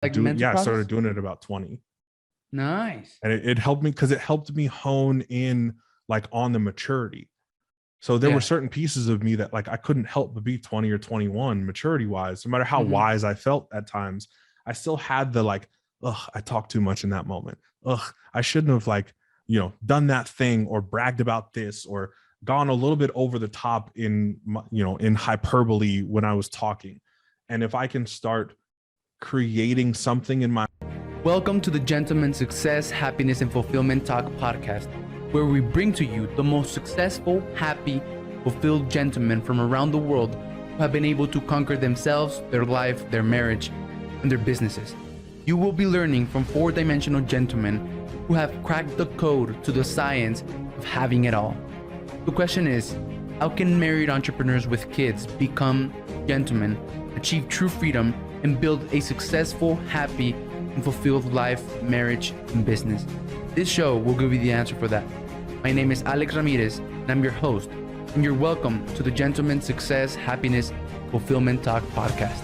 Like Yeah, mental I started process? doing it at about 20. Nice. And it helped me because it helped me hone in like on the maturity. So there were Yeah. certain pieces of me that like I couldn't help but be 20 or 21 maturity wise. No matter how Hmm. wise I felt at times, I still had the like, ugh, I talked too much in that moment. Ugh, I shouldn't have like, done that thing or bragged about this or gone a little bit over the top in, in hyperbole when I was talking. And if I can start creating something in my Welcome to the Gentleman Success, Happiness, and Fulfillment Talk podcast, where we bring to you the most successful, happy, fulfilled gentlemen from around the world who have been able to conquer themselves, their life, their marriage, and their businesses. You will be learning from four-dimensional gentlemen who have cracked the code to the science of having it all. The question is, how can married entrepreneurs with kids become gentlemen, achieve true freedom, and build a successful, happy, and fulfilled life, marriage, and business? This show will give you the answer for that. My name is Alex Ramirez, and I'm your host, and you're welcome to the Gentleman Success, Happiness, Fulfillment Talk podcast.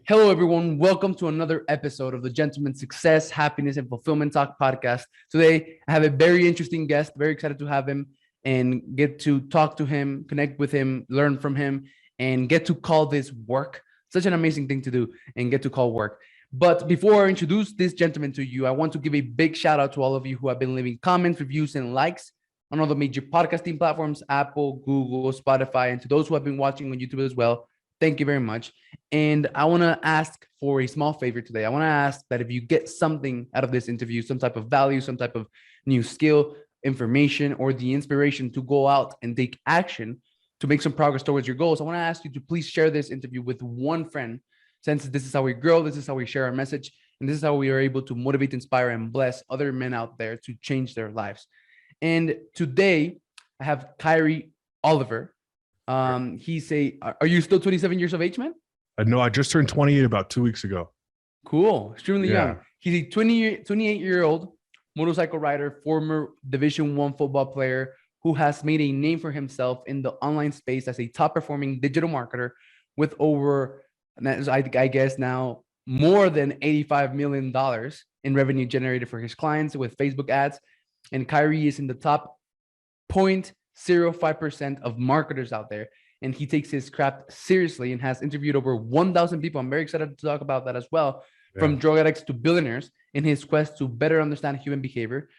Hello, everyone. Welcome to another episode of the Gentleman Success, Happiness, and Fulfillment Talk podcast. Today, I have a very interesting guest. Very excited to have him and get to talk to him, connect with him, learn from him, and get to call this work. Such an amazing thing to do and get to call work. But before I introduce this gentleman to you, I want to give a big shout out to all of you who have been leaving comments, reviews, and likes on all the major podcasting platforms, Apple, Google, Spotify, and to those who have been watching on YouTube as well. Thank you very much. And I want to ask for a small favor today. I want to ask that if you get something out of this interview, some type of value, some type of new skill, information, or the inspiration to go out and take action to make some progress towards your goals, I want to ask you to please share this interview with one friend, since this is how we grow, this is how we share our message, and this is how we are able to motivate, inspire, and bless other men out there to change their lives. And today, I have Kyree Oliver. Are you still 27 years of age, man? No, I just turned 28 about 2 weeks ago. Cool. Extremely Yeah. young. He's a 28-year-old motorcycle rider, former Division I football player who has made a name for himself in the online space as a top performing digital marketer with over, I guess now, more than $85 million in revenue generated for his clients with Facebook ads. And Kyree is in the top 0.05% of marketers out there. And he takes his craft seriously and has interviewed over 1,000 people. I'm very excited to talk about that as well, from drug addicts to billionaires in his quest to better understand human behavior.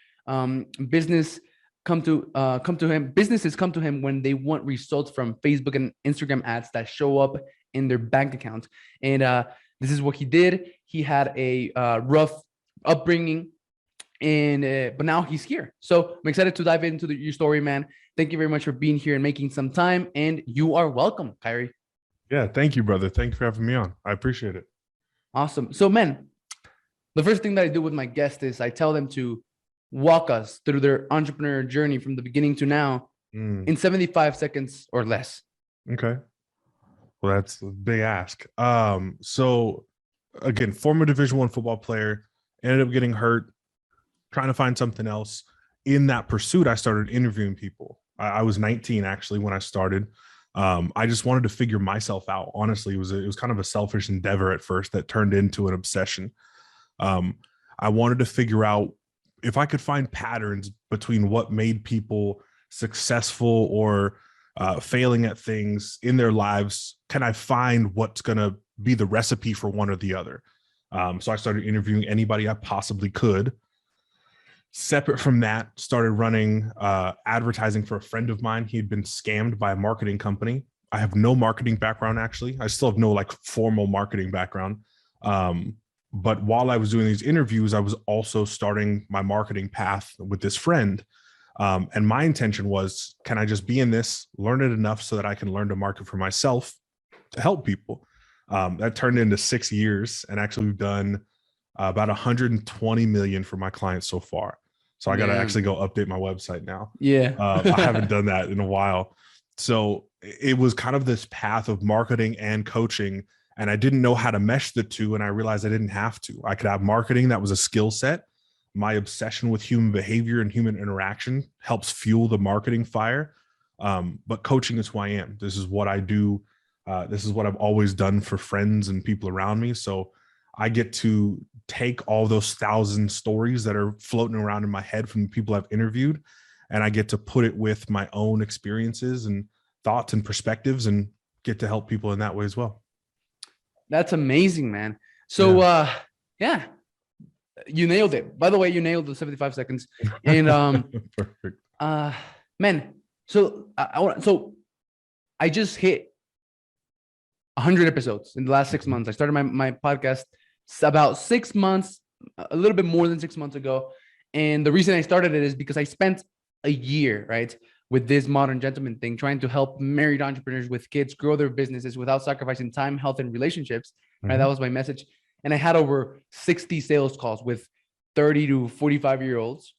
Businesses come to him when they want results from Facebook and Instagram ads that show up in their bank account. And this is what he did. He had a rough upbringing, and but now he's here. So I'm excited to dive into your story, man. Thank you very much for being here and making some time. And you are welcome, Kyree. Yeah, thank you, brother. Thank you for having me on. I appreciate it. Awesome. So, man, the first thing that I do with my guests is I tell them to walk us through their entrepreneurial journey from the beginning to now in 75 seconds or less. Okay. Well, that's a big ask. So again, former Division I football player, ended up getting hurt, trying to find something else. In that pursuit, I started interviewing people. I was 19 actually when I started. I just wanted to figure myself out. Honestly, it was kind of a selfish endeavor at first that turned into an obsession. I wanted to figure out if I could find patterns between what made people successful or failing at things in their lives. Can I find what's going to be the recipe for one or the other? So I started interviewing anybody I possibly could. Separate from that, started running advertising for a friend of mine. He had been scammed by a marketing company. I have no marketing background, actually. I still have no like formal marketing background. But while I was doing these interviews, I was also starting my marketing path with this friend. And my intention was, can I just be in this, learn it enough so that I can learn to market for myself to help people? That turned into 6 years, and actually we've done about 120 million for my clients so far. So I got to actually go update my website now. Yeah. I haven't done that in a while. So it was kind of this path of marketing and coaching, and I didn't know how to mesh the two. And I realized I didn't have to. I could have marketing. That was a skill set. My obsession with human behavior and human interaction helps fuel the marketing fire. But coaching is who I am. This is what I do. This is what I've always done for friends and people around me. So I get to take all those 1,000 stories that are floating around in my head from the people I've interviewed, and I get to put it with my own experiences and thoughts and perspectives, and get to help people in that way as well. That's amazing, man. So, yeah, you nailed it. By the way, you nailed the 75 seconds. And, Perfect. man, so I just hit 100 episodes in the last 6 months. I started my podcast about 6 months, a little bit more than 6 months ago. And the reason I started it is because I spent a year, right, with this modern gentleman thing, trying to help married entrepreneurs with kids grow their businesses without sacrificing time, health, and relationships. Right. That was my message. And I had over 60 sales calls with 30 to 45-year-olds,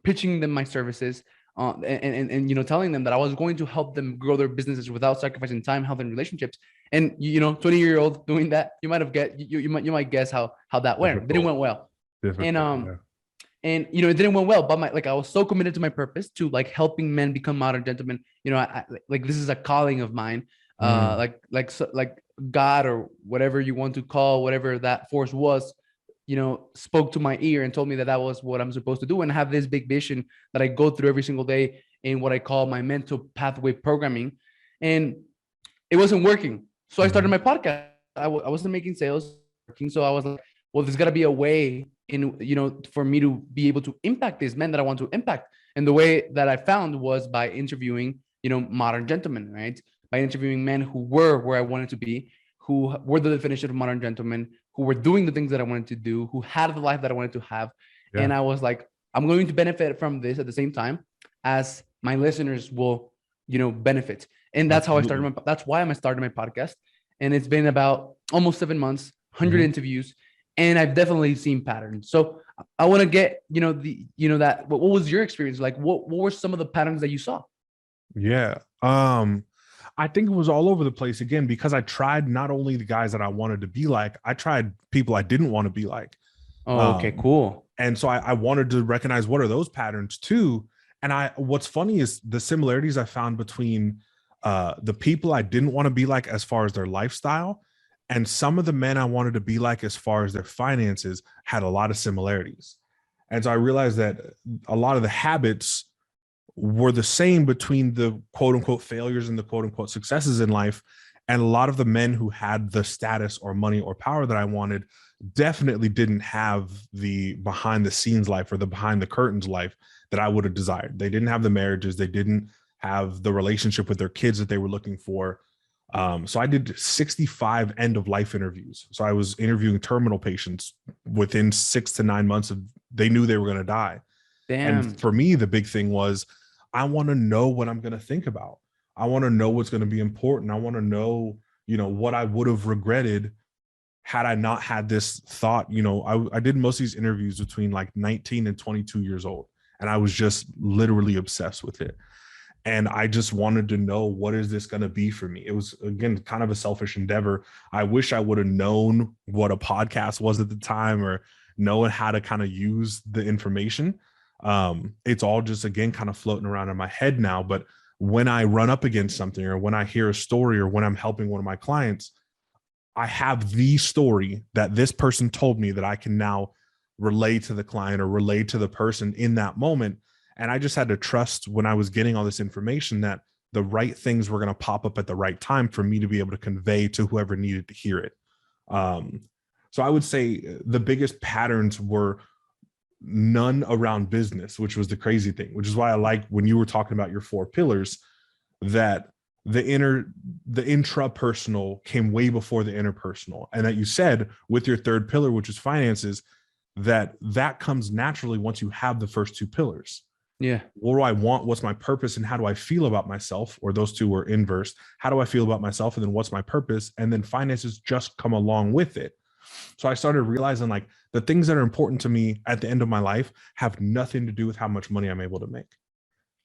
pitching them my services, and telling them that I was going to help them grow their businesses without sacrificing time, health, and relationships. And 20-year-old doing that, you might have you might guess how that went. It didn't went well. And it didn't went well, but I was so committed to my purpose, to like helping men become modern gentlemen. I like, this is a calling of mine. Like God, or whatever you want to call whatever that force was, spoke to my ear and told me that was what I'm supposed to do, and have this big vision that I go through every single day in what I call my mental pathway programming. And it wasn't working. So I started my podcast. I wasn't making sales working. So I was like, well, there's got to be a way for me to be able to impact these men that I want to impact. And the way that I found was by interviewing, modern gentlemen, right? By interviewing men who were where I wanted to be, who were the definition of modern gentlemen, who were doing the things that I wanted to do, who had the life that I wanted to have. Yeah. And I was like, I'm going to benefit from this at the same time as my listeners will, benefit. And that's Absolutely. That's why I started my podcast. And it's been about almost 7 months, 100 interviews, and I've definitely seen patterns. So I want to get, that, what was your experience like? What were some of the patterns that you saw? Yeah. I think it was all over the place, again, because I tried not only the guys that I wanted to be like, I tried people I didn't want to be like. Oh, okay, cool. And so I wanted to recognize what are those patterns too. And what's funny is the similarities I found between the people I didn't want to be like as far as their lifestyle, and some of the men I wanted to be like as far as their finances had a lot of similarities. And so I realized that a lot of the habits were the same between the quote unquote failures and the quote unquote successes in life. And a lot of the men who had the status or money or power that I wanted definitely didn't have the behind the scenes life or the behind the curtains life that I would have desired. They didn't have the marriages. They didn't have the relationship with their kids that they were looking for. So I did 65 end of life interviews. So I was interviewing terminal patients within 6 to 9 months of, they knew they were going to die. Damn. And for me, the big thing was, I want to know what I'm going to think about. I want to know what's going to be important. I want to know, what I would have regretted had I not had this thought. I did most of these interviews between like 19 and 22 years old, and I was just literally obsessed with it. And I just wanted to know, what is this going to be for me? It was, again, kind of a selfish endeavor. I wish I would have known what a podcast was at the time, or knowing how to kind of use the information. It's all just, again, kind of floating around in my head now. But when I run up against something, or when I hear a story, or when I'm helping one of my clients, I have the story that this person told me that I can now relay to the client or relay to the person in that moment. And I just had to trust, when I was getting all this information, that the right things were going to pop up at the right time for me to be able to convey to whoever needed to hear it. So I would say the biggest patterns were none around business, which was the crazy thing, which is why I like when you were talking about your 4 pillars, that the intrapersonal came way before the interpersonal. And that you said with your 3rd pillar, which is finances, that comes naturally once you have the first 2 pillars. Yeah. What do I want? What's my purpose? And how do I feel about myself? Or those two were inverse. How do I feel about myself? And then what's my purpose? And then finances just come along with it. So I started realizing, like, the things that are important to me at the end of my life have nothing to do with how much money I'm able to make.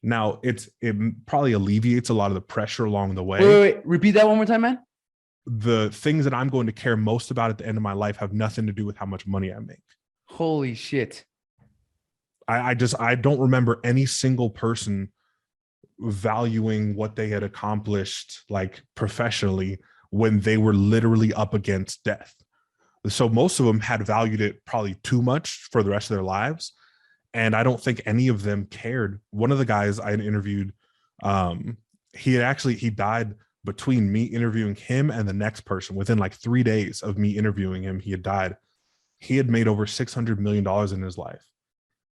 Now, it probably alleviates a lot of the pressure along the way. Wait. Repeat that one more time, man. The things that I'm going to care most about at the end of my life have nothing to do with how much money I make. Holy shit. I don't remember any single person valuing what they had accomplished, like, professionally, when they were literally up against death. So most of them had valued it probably too much for the rest of their lives. And I don't think any of them cared. One of the guys I had interviewed, he died between me interviewing him and the next person. Within like 3 days of me interviewing him, he had died. He had made over $600 million in his life.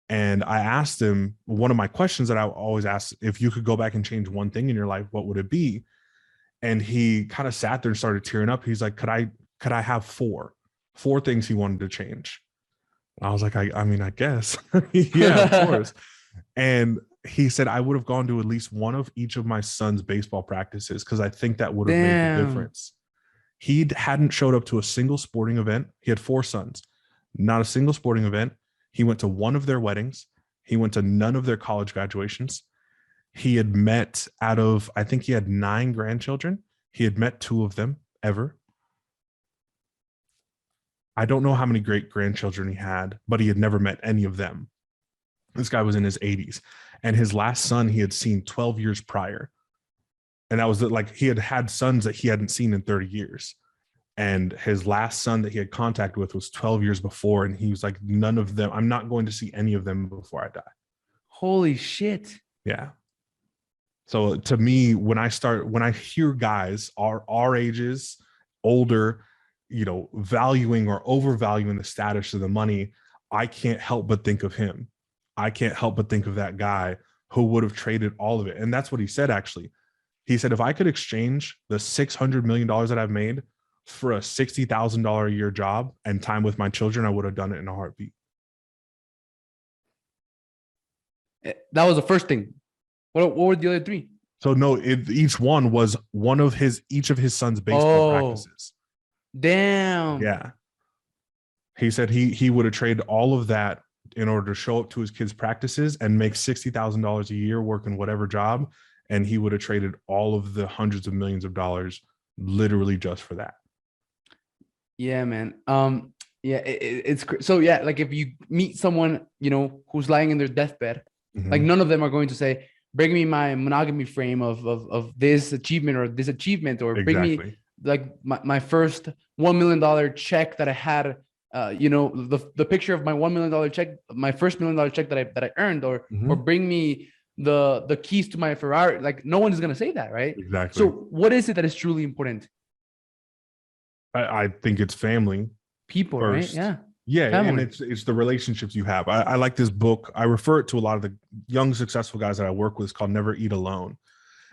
And I asked him, one of my questions that I always ask, if you could go back and change one thing in your life, what would it be? And he kind of sat there and started tearing up. He's like, could I have four things he wanted to change? And I was like, I mean, I guess. Yeah, of course. And he said, I would have gone to at least one of each of my son's baseball practices because I think that would have made the difference. He hadn't showed up to a single sporting event. He had 4 sons, not a single sporting event. He went to one of their weddings. He went to none of their college graduations. He had met, out of, I think he had 9 grandchildren, he had met 2 of them ever. I don't know how many great grandchildren he had, but he had never met any of them. This guy was in his 80s, and his last son he had seen 12 years prior. And that was like, he had sons that he hadn't seen in 30 years. And his last son that he had contact with was 12 years before. And he was like, none of them, I'm not going to see any of them before I die. Holy shit. Yeah. So to me, when I hear guys our ages, older, valuing or overvaluing the status of the money, I can't help but think of him. I can't help but think of that guy who would have traded all of it. And that's what he said, actually. He said, if I could exchange the $600 million that I've made for a $60,000 a year job and time with my children, I would have done it in a heartbeat. That was the first thing. What were the other 3? So no, each one was each of his son's baseball practices. Damn. Yeah. He said he would have traded all of that in order to show up to his kids' practices and make $60,000 a year working whatever job. And he would have traded all of the hundreds of millions of dollars literally just for that. Yeah, man. Yeah, it's so yeah. Like if you meet someone, who's lying in their deathbed, like none of them are going to say, bring me my monogamy frame of this achievement or this achievement, or bring me like my first $1 million check that I had, the picture of my $1 million check, my first $1 million check that I earned, or bring me the keys to my Ferrari. Like no one is going to say that, right? Exactly. So what is it that is truly important? I think it's family. People, first. Right? Yeah. Yeah. Family. And it's the relationships you have. I like this book. I refer it to a lot of the young, successful guys that I work with. It's called Never Eat Alone.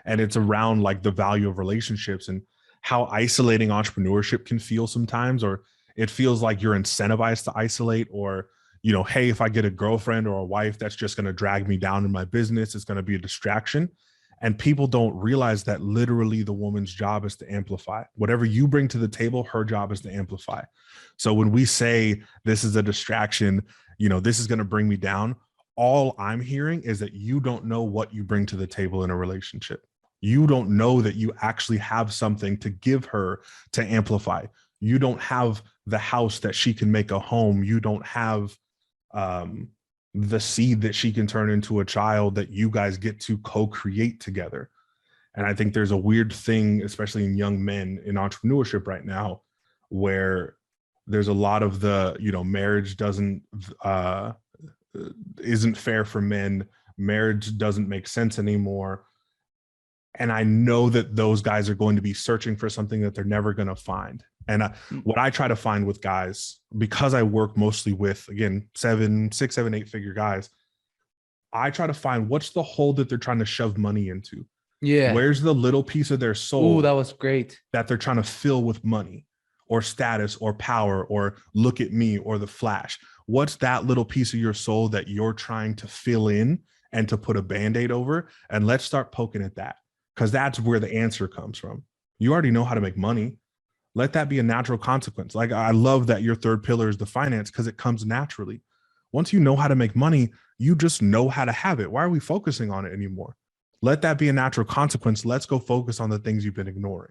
And it's around like the value of relationships and how isolating entrepreneurship can feel sometimes, or it feels like you're incentivized to isolate, or, hey, if I get a girlfriend or a wife, that's just going to drag me down in my business. It's going to be a distraction. And people don't realize that literally the woman's job is to amplify. Whatever you bring to the table, her job is to amplify. So when we say this is a distraction, this is going to bring me down, all I'm hearing is that you don't know what you bring to the table in a relationship. You don't know that you actually have something to give her to amplify. You don't have the house that she can make a home. You don't have the seed that she can turn into a child that you guys get to co-create together. And I think there's a weird thing, especially in young men in entrepreneurship right now, where there's a lot of the, marriage isn't fair for men. Marriage doesn't make sense anymore. And I know that those guys are going to be searching for something that they're never going to find. And what I try to find with guys, because I work mostly with, again, 6, 7, 8 figure guys, I try to find what's the hole that they're trying to shove money into. Yeah. Where's the little piece of their soul? Ooh, that was great. That they're trying to fill with money or status or power or look at me or the flash. What's that little piece of your soul that you're trying to fill in and to put a Band-Aid over? And let's start poking at that, because that's where the answer comes from. You already know how to make money. Let that be a natural consequence. Like, I love that your third pillar is the finance, because it comes naturally. Once you know how to make money, you just know how to have it. Why are we focusing on it anymore? Let that be a natural consequence. Let's go focus on the things you've been ignoring.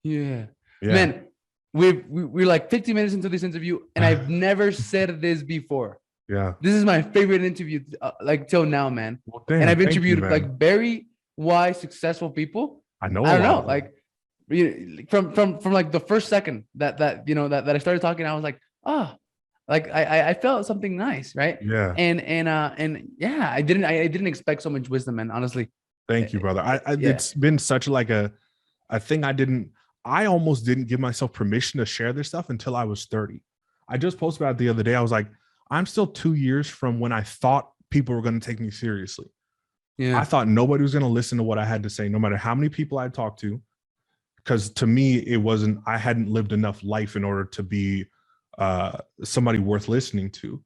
Yeah. Man, we're like 50 minutes into this interview, and I've never said this before. Yeah. This is my favorite interview, like till now, man. Well, damn, and I've interviewed like very wise, successful people. I don't know. Like, From like the first second that you know that I started talking, I was like, oh, like I felt something nice, right? Yeah. And yeah, I didn't expect so much wisdom, man. Honestly, Thank you, brother. yeah. It's been such like a thing I almost didn't give myself permission to share this stuff until I was 30. I just posted about it the other day. I was like, I'm still 2 years from when I thought people were going to take me seriously. I Yeah. thought nobody was going to listen to what I had to say, no matter how many people I talked to. Because to me, it wasn't, I hadn't lived enough life in order to be somebody worth listening to.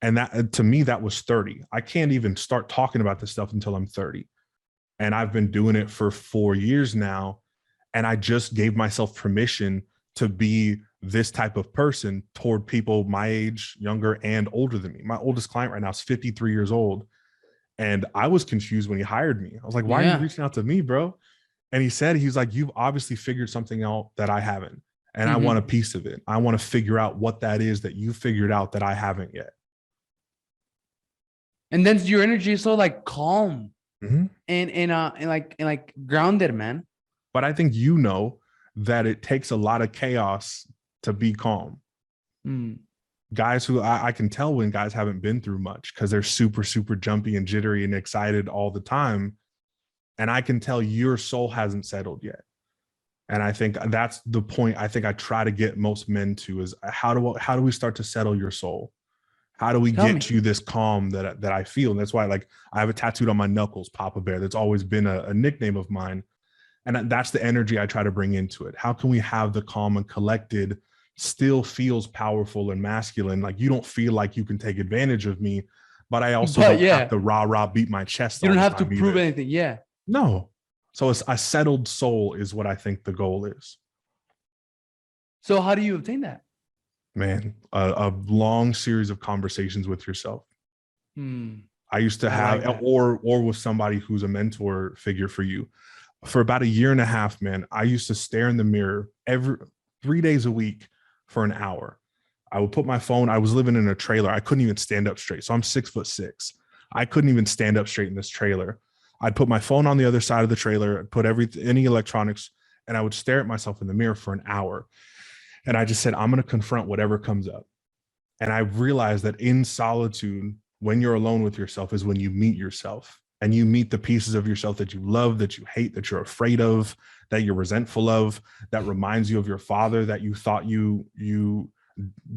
And that, to me, that was 30. I can't even start talking about this stuff until I'm 30. And I've been doing it for 4 years now. And I just gave myself permission to be this type of person toward people my age, younger and older than me. My oldest client right now is 53 years old. And I was confused when he hired me. I was like, why are you Yeah. reaching out to me, bro? And he was like, you've obviously figured something out that I haven't. And I want a piece of it. I want to figure out what that is that you figured out that I haven't yet. And then your energy is so like calm Mm-hmm. and grounded, man. But I think you know that it takes a lot of chaos to be calm. Mm. Guys who I can tell when guys haven't been through much because they're super, super jumpy and jittery and excited all the time. And I can tell your soul hasn't settled yet. And I think that's the point I think I try to get most men to is how do we start to settle your soul? How do we get you this calm that I feel? And that's why, like, I have it tattooed on my knuckles, Papa Bear. That's always been a nickname of mine. And that's the energy I try to bring into it. How can we have the calm and collected still feels powerful and masculine? Like, you don't feel like you can take advantage of me, but I also don't have to rah beat my chest. You don't have to prove anything. Yeah. No. So a settled soul is what I think the goal is. So how do you obtain that? Man, a long series of conversations with yourself. I used to have, like, or with somebody who's a mentor figure for you. For about 1.5 years, man, I used to stare in the mirror 3 days a week for an hour. I would put my phone, I was living in a trailer. I couldn't even stand up straight. So I'm 6'6". I couldn't even stand up straight in this trailer. I'd put my phone on the other side of the trailer, put any electronics, and I would stare at myself in the mirror for an hour. And I just said, I'm going to confront whatever comes up. And I realized that in solitude, when you're alone with yourself, is when you meet yourself and you meet the pieces of yourself that you love, that you hate, that you're afraid of, that you're resentful of, that reminds you of your father that you thought you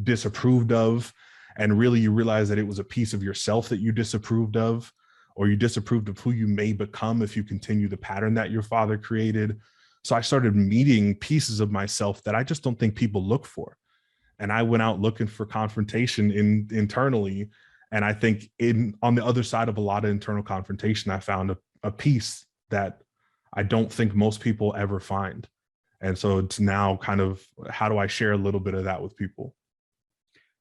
disapproved of. And really, you realize that it was a piece of yourself that you disapproved of, or you disapproved of who you may become if you continue the pattern that your father created. So I started meeting pieces of myself that I just don't think people look for. And I went out looking for confrontation internally. And I think on the other side of a lot of internal confrontation, I found a piece that I don't think most people ever find. And so it's now kind of, how do I share a little bit of that with people?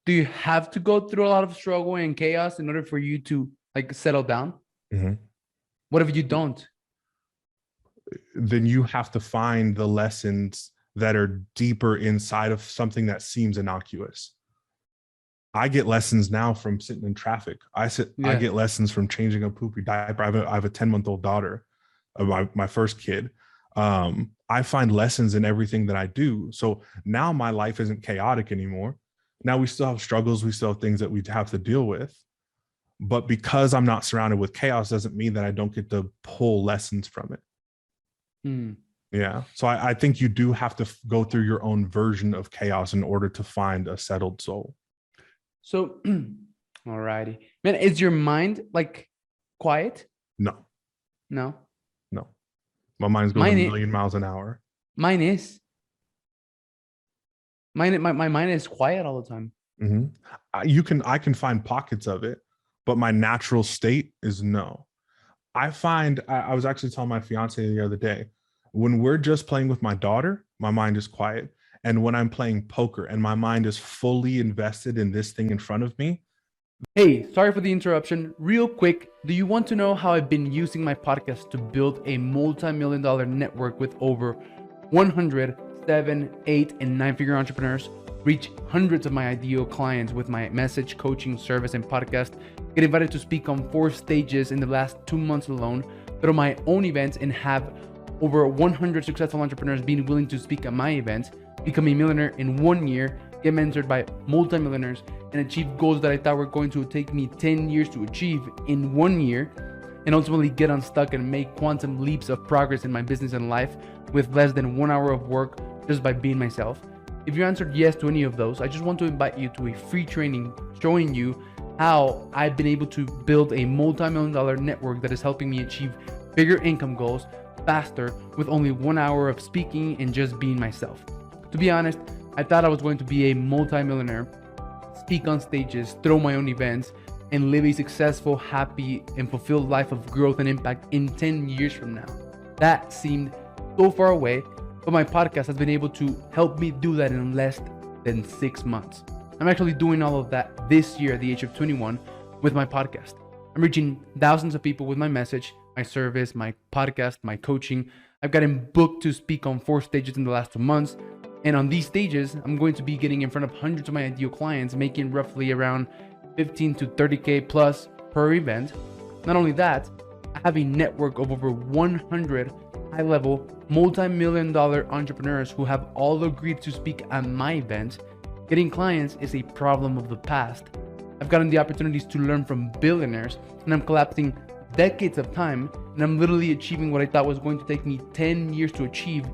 Do you have to go through a lot of struggle and chaos in order for you to like settle down? Mm-hmm. What if you don't? Then you have to find the lessons that are deeper inside of something that seems innocuous. I get lessons now from sitting in traffic. I get lessons from changing a poopy diaper. I have a 10-month-old daughter, my first kid. I find lessons in everything that I do. So now my life isn't chaotic anymore. Now we still have struggles. We still have things that we have to deal with. But because I'm not surrounded with chaos doesn't mean that I don't get to pull lessons from it. Yeah. So I think you do have to go through your own version of chaos in order to find a settled soul. So, all righty. Man, is your mind like quiet? No. No. My mind's going a million miles an hour. Mine is. My mind is quiet all the time. Mm-hmm. I can find pockets of it, but my natural state is no. I was actually telling my fiance the other day, when we're just playing with my daughter, my mind is quiet. And when I'm playing poker and my mind is fully invested in this thing in front of me. Hey, sorry for the interruption. Real quick, do you want to know how I've been using my podcast to build a multi-million-dollar network with over 100 7, 8, and 9-figure entrepreneurs? Reach hundreds of my ideal clients with my message coaching service and podcast. Get invited to speak on 4 stages in the last 2 months alone. Throw my own events and have over 100 successful entrepreneurs being willing to speak at my events, become a millionaire in 1 year, get mentored by multimillionaires, and achieve goals that I thought were going to take me 10 years to achieve in 1 year, and ultimately get unstuck and make quantum leaps of progress in my business and life with less than 1 hour of work just by being myself. If you answered yes to any of those, I just want to invite you to a free training showing you how I've been able to build a multi-million-dollar network that is helping me achieve bigger income goals faster with only 1 hour of speaking and just being myself. To be honest, I thought I was going to be a multi-millionaire, speak on stages, throw my own events, and live a successful, happy, and fulfilled life of growth and impact in 10 years from now. That seemed so far away, but my podcast has been able to help me do that in less than 6 months. I'm actually doing all of that this year at the age of 21 with my podcast. I'm reaching thousands of people with my message, my service, my podcast, my coaching. I've gotten booked to speak on 4 stages in the last 2 months. And on these stages, I'm going to be getting in front of hundreds of my ideal clients, making roughly around 15 to 30K plus per event. Not only that, I have a network of over 100 high-level, multi-million-dollar entrepreneurs who have all agreed to speak at my event. Getting clients is a problem of the past. I've gotten the opportunities to learn from billionaires, and I'm collapsing decades of time, and I'm literally achieving what I thought was going to take me 10 years to achieve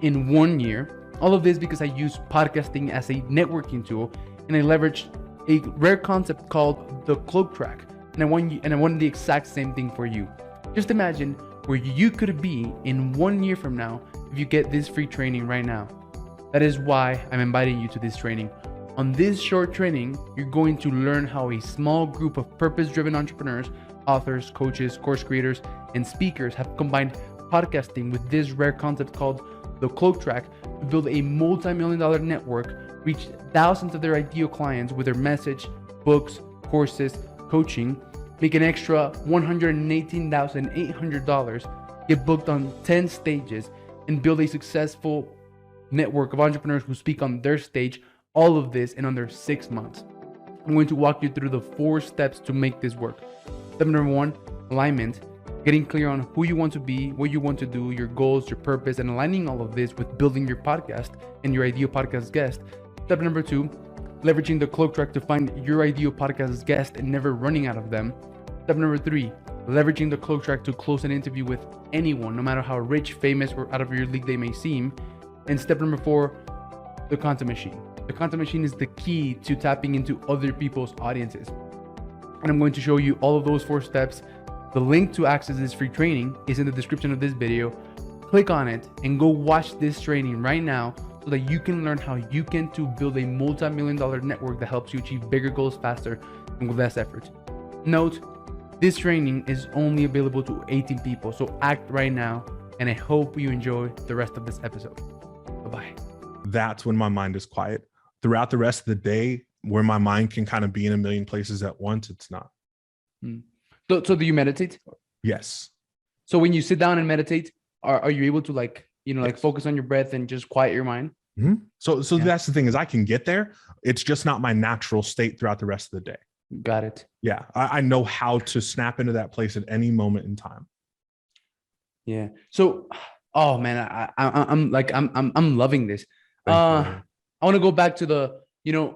in 1 year. All of this because I use podcasting as a networking tool, and I leverage a rare concept called the cloak track. And I want the exact same thing for you. Just imagine where you could be in 1 year from now if you get this free training right now. That is why I'm inviting you to this training. On this short training, you're going to learn how a small group of purpose-driven entrepreneurs, authors, coaches, course creators, and speakers have combined podcasting with this rare concept called the cloak track to build a multi-million-dollar network, reach thousands of their ideal clients with their message, books, courses, coaching, make an extra $118,800, get booked on 10 stages, and build a successful network of entrepreneurs who speak on their stage. All of this in under 6 months. I'm going to walk you through the 4 steps to make this work. Step number 1, alignment. Getting clear on who you want to be, what you want to do, your goals, your purpose, and aligning all of this with building your podcast and your ideal podcast guest. Step number 2, leveraging the cloak track to find your ideal podcast guest and never running out of them. Step number 3, leveraging the cloak track to close an interview with anyone, no matter how rich, famous, or out of your league they may seem. And step number 4, the content machine. The content machine is the key to tapping into other people's audiences. And I'm going to show you all of those 4 steps. The link to access this free training is in the description of this video. Click on it and go watch this training right now so that you can learn how you can too build a multi-million-dollar network that helps you achieve bigger goals faster and with less effort. Note, this training is only available to 18 people, so act right now, and I hope you enjoy the rest of this episode. Bye-bye. That's when my mind is quiet. Throughout the rest of the day, where my mind can kind of be in a million places at once, it's not. So do you meditate? Yes. So when you sit down and meditate, are you able to like Yes. focus on your breath and just quiet your mind? Mm-hmm. So Yeah. that's the thing, is I can get there. It's just not my natural state throughout the rest of the day. Got it. Yeah. I know how to snap into that place at any moment in time. Yeah. So, oh man, I'm loving this. Thank you. I want to go back to the,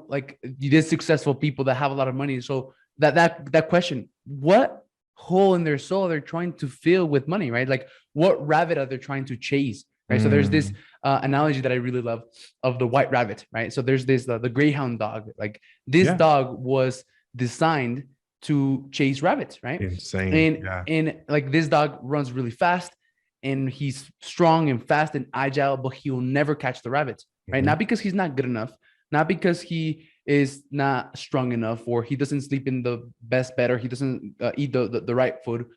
like these successful people that have a lot of money. So that question, what hole in their soul they're trying to fill with money, right? Like what rabbit are they trying to chase, right? So there's this analogy that I really love of the white rabbit, right? So there's this, the greyhound dog, like this dog was designed to chase rabbits, right? Insane. And like this dog runs really fast and he's strong and fast and agile, but he'll never catch the rabbits, right? Not because he's not good enough, not because he is not strong enough, or he doesn't sleep in the best bed, or he doesn't eat the right food,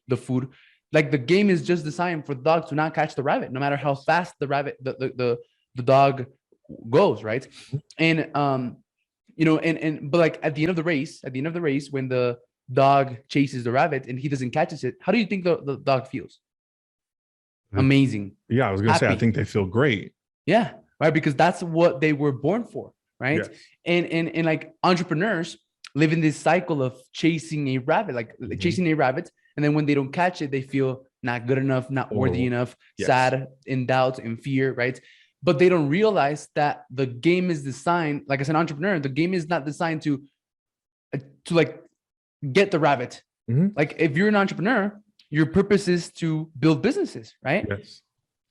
Like the game is just designed for the dog to not catch the rabbit, no matter how fast the rabbit, the dog goes, right? And but like at the end of the race, when the dog chases the rabbit and he doesn't catch it, how do you think the dog feels? Amazing. Yeah, I was gonna say, I Happy. think they feel great. Yeah, right. Because that's what they were born for, right? Yes. And like entrepreneurs live in this cycle of chasing a rabbit, chasing a rabbit, and then when they don't catch it, they feel not good enough, not worthy Horrible. enough, Yes. sad, in doubt, in fear, right? But they don't realize that the game is designed, like as an entrepreneur, the game is not designed to like get the rabbit. Mhm. Like if you're an entrepreneur, your purpose is to build businesses, right? Yes.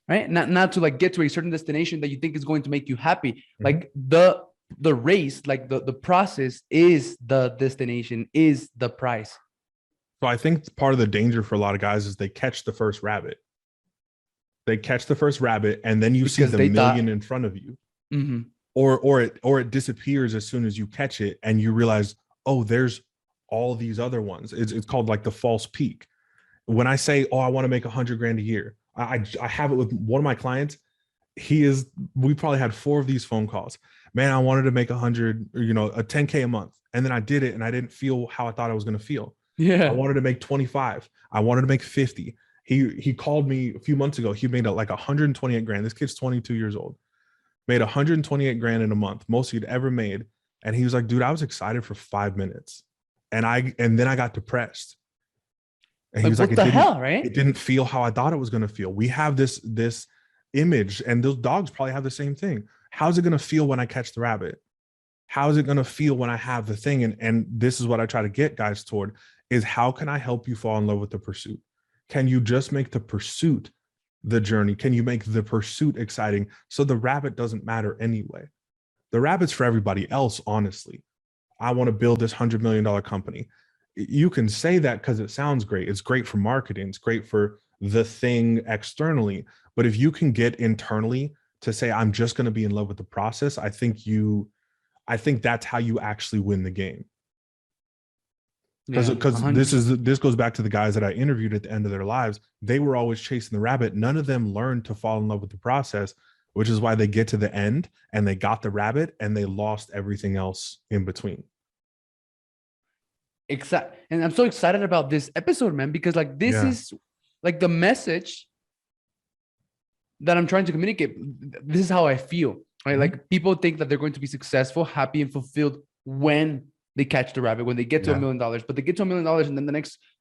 Right. Not to like get to a certain destination that you think is going to make you happy. Mhm. Like the race, like the process is the destination, is the prize. So I think part of the danger for a lot of guys is they catch the first rabbit. They catch the first rabbit, and then you see Because the they million thought- in front of you, Mhm. or it disappears as soon as you catch it, and you realize, oh, there's all these other ones. It's called like the false peak. When I say, oh, I want to make 100 grand a year, I have it with one of my clients. We probably had 4 of these phone calls. Man, I wanted to make 100, a 10K a month, and then I did it, and I didn't feel how I thought I was going to feel. Yeah. I wanted to make 25. I wanted to make 50. He called me a few months ago. He made like 128 grand. This kid's 22 years old. Made 128 grand in a month, most he'd ever made. And he was like, dude, I was excited for 5 minutes. And then I got depressed. And he was like, what the hell, right? It didn't feel how I thought it was going to feel. We have this image, and those dogs probably have the same thing. How's it going to feel when I catch the rabbit? How is it going to feel when I have the thing? And this is what I try to get guys toward, is how can I help you fall in love with the pursuit? Can you just make the pursuit the journey? Can you make the pursuit exciting so the rabbit doesn't matter anyway? The rabbit's for everybody else, honestly. I want to build this $100 million company. You can say that because it sounds great. It's great for marketing. It's great for the thing externally. But if you can get internally to say, I'm just going to be in love with the process, I think that's how you actually win the game. Because this goes back to the guys that I interviewed at the end of their lives. They were always chasing the rabbit. None of them learned to fall in love with the process, which is why they get to the end and they got the rabbit and they lost everything else in between. Exactly. And I'm so excited about this episode, man, because like this is like the message that I'm trying to communicate. This is how I feel, right? Mm-hmm. Like people think that they're going to be successful, happy, and fulfilled when they catch the rabbit, when they get to $1 million, but they get to $1 million, and then the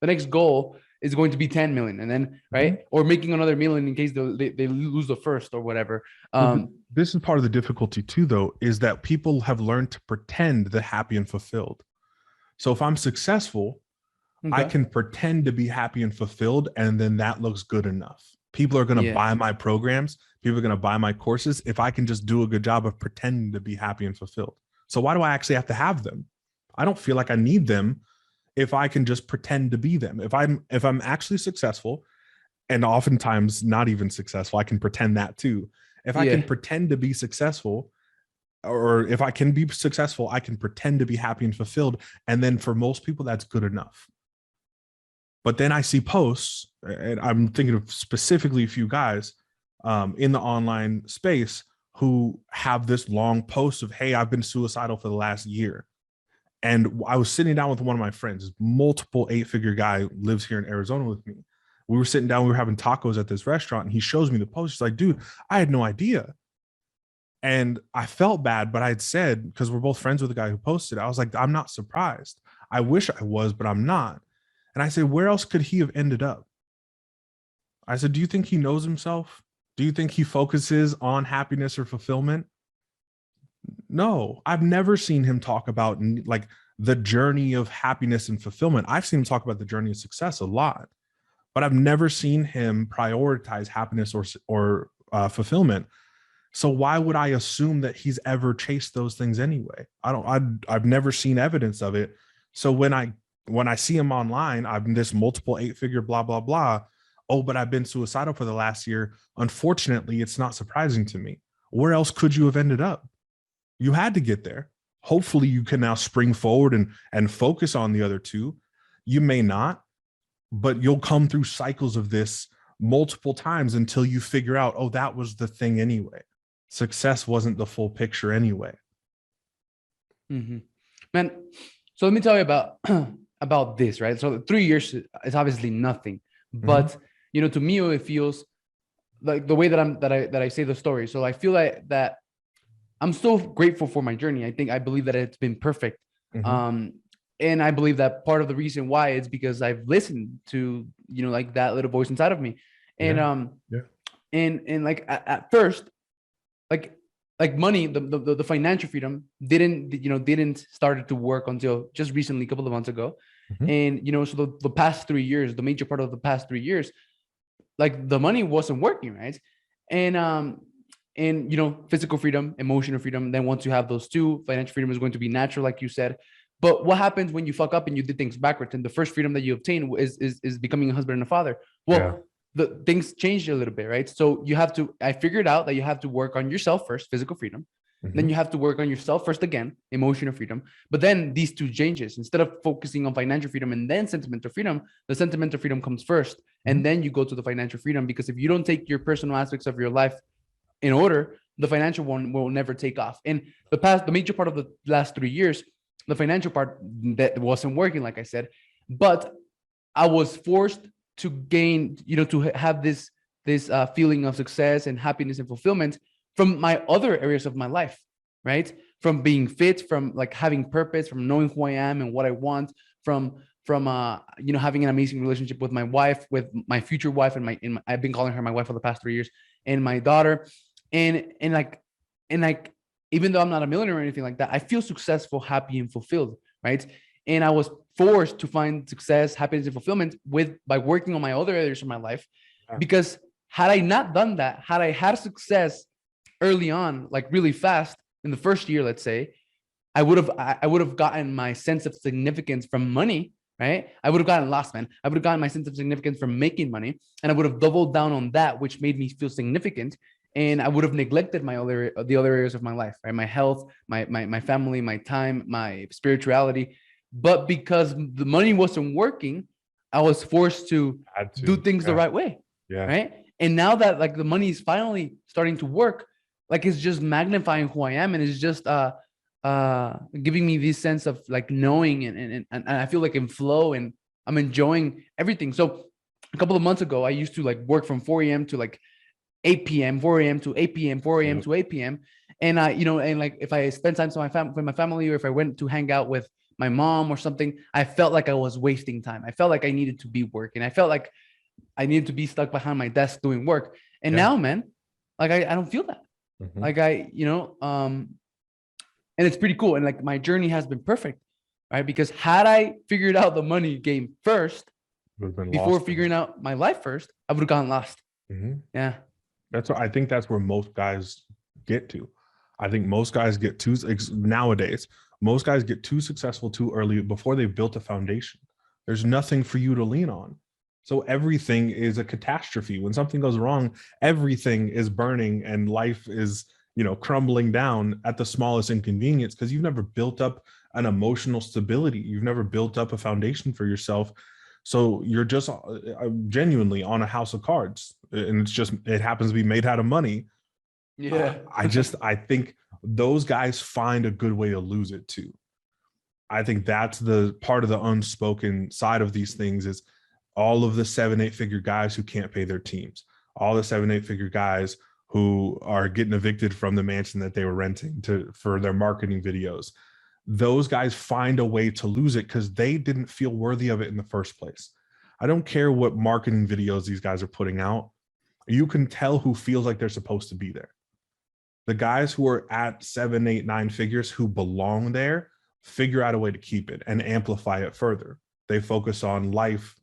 next goal is going to be 10 million, and then right, or making another million in case they lose the first or whatever. This is part of the difficulty too, though, is that people have learned to pretend they're happy and fulfilled. So if I'm successful, I can pretend to be happy and fulfilled, and then that looks good enough. People are going to buy my programs. People are going to buy my courses if I can just do a good job of pretending to be happy and fulfilled. So why do I actually have to have them? I don't feel like I need them if I can just pretend to be them. If I'm actually successful, and oftentimes not even successful, I can pretend that too. If I can pretend to be successful, or if I can be successful, I can pretend to be happy and fulfilled. And then for most people, that's good enough. But then I see posts, and I'm thinking of specifically a few guys in the online space who have this long post of, hey, I've been suicidal for the last year. And I was sitting down with one of my friends, multiple 8-figure guy, lives here in Arizona with me. We were sitting down, we were having tacos at this restaurant, and he shows me the post. He's like, dude, I had no idea. And I felt bad, but I had said, because we're both friends with the guy who posted, I was like, I'm not surprised. I wish I was, but I'm not. And I said, where else could he have ended up? I said, do you think he knows himself? Do you think he focuses on happiness or fulfillment? No, I've never seen him talk about like the journey of happiness and fulfillment. I've seen him talk about the journey of success a lot, but I've never seen him prioritize happiness or fulfillment. So why would I assume that he's ever chased those things anyway? I've never seen evidence of it. So when I see him online, I'm this multiple 8-figure blah, blah, blah. Oh, but I've been suicidal for the last year. Unfortunately, it's not surprising to me. Where else could you have ended up? You had to get there. Hopefully you can now spring forward and focus on the other two. You may not, but you'll come through cycles of this multiple times until you figure out, oh, that was the thing anyway. Success wasn't the full picture anyway. Mm-hmm. Man, so let me tell you about this, right? So 3 years is obviously nothing, but to me, it feels like the way that I say the story. So I feel like that I'm so grateful for my journey. I believe that it's been perfect. And I believe that part of the reason why is because I've listened to, like that little voice inside of me. And Yeah. and like at first, like money, the financial freedom didn't started to work until just recently, a couple of months ago. Mhm. And so the past 3 years, the major part of the past 3 years, like the money wasn't working, right? And physical freedom, emotional freedom, then once you have those two, financial freedom is going to be natural, like you said. But what happens when you fuck up and you did things backwards, and the first freedom that you obtain is becoming a husband and a father? Well, the things changed a little bit, right? So I figured out that you have to work on yourself first, physical freedom. Then you have to work on yourself first again, emotional freedom. But then these two changes, instead of focusing on financial freedom and then sentimental freedom, the sentimental freedom comes first. And then you go to the financial freedom, because if you don't take your personal aspects of your life in order, the financial one will never take off. In the major part of the last 3 years, the financial part that wasn't working, like I said, but I was forced to gain, to have this feeling of success and happiness and fulfillment from my other areas of my life, right? From being fit, from like having purpose, from knowing who I am and what I want, from having an amazing relationship with my wife, with my future wife, and I've been calling her my wife for the past 3 years, and my daughter, and even though I'm not a millionaire or anything like that, I feel successful, happy, and fulfilled, right? And I was forced to find success, happiness, and fulfillment by working on my other areas of my life, because had I not done that, had I had success early on, like really fast in the first year, let's say, I would have gotten my sense of significance from money, right? I would have gotten lost, man. I would have gotten my sense of significance from making money, and I would have doubled down on that, which made me feel significant. And I would have neglected the other areas of my life, right? My health, my family, my time, my spirituality. But because the money wasn't working, I was forced to do things the right way, right? And now that like the money is finally starting to work, like it's just magnifying who I am, and it's just giving me this sense of like knowing, and I feel like in flow, and I'm enjoying everything. So a couple of months ago, I used to like work from 4 a.m. to like 8 p.m., 4 a.m. to 8 p.m., 4 a.m. to 8 p.m. And and like if I spend time with my family, or if I went to hang out with my mom or something, I felt like I was wasting time. I felt like I needed to be working. I felt like I needed to be stuck behind my desk doing work. And now, man, like I don't feel that. Like and it's pretty cool. And like my journey has been perfect, right? Because had I figured out the money game first, before figuring out my life first, I would have gotten lost. Yeah. I think that's where most guys get to. I think most guys get nowadays, most guys get too successful too early before they've built a foundation. There's nothing for you to lean on. So everything is a catastrophe. When something goes wrong, everything is burning and life is, crumbling down at the smallest inconvenience, because you've never built up an emotional stability. You've never built up a foundation for yourself. So you're just genuinely on a house of cards, and it happens to be made out of money. Yeah. I think those guys find a good way to lose it too. I think that's the part of the unspoken side of these things, is all of the 7-8 figure guys who can't pay their teams, all the 7-8 figure guys who are getting evicted from the mansion that they were renting for their marketing videos. Those guys find a way to lose it because they didn't feel worthy of it in the first place. I don't care what marketing videos these guys are putting out. You can tell who feels like they're supposed to be there. The guys who are at 7, 8, 9 figures who belong there figure out a way to keep it and amplify it further. They focus on life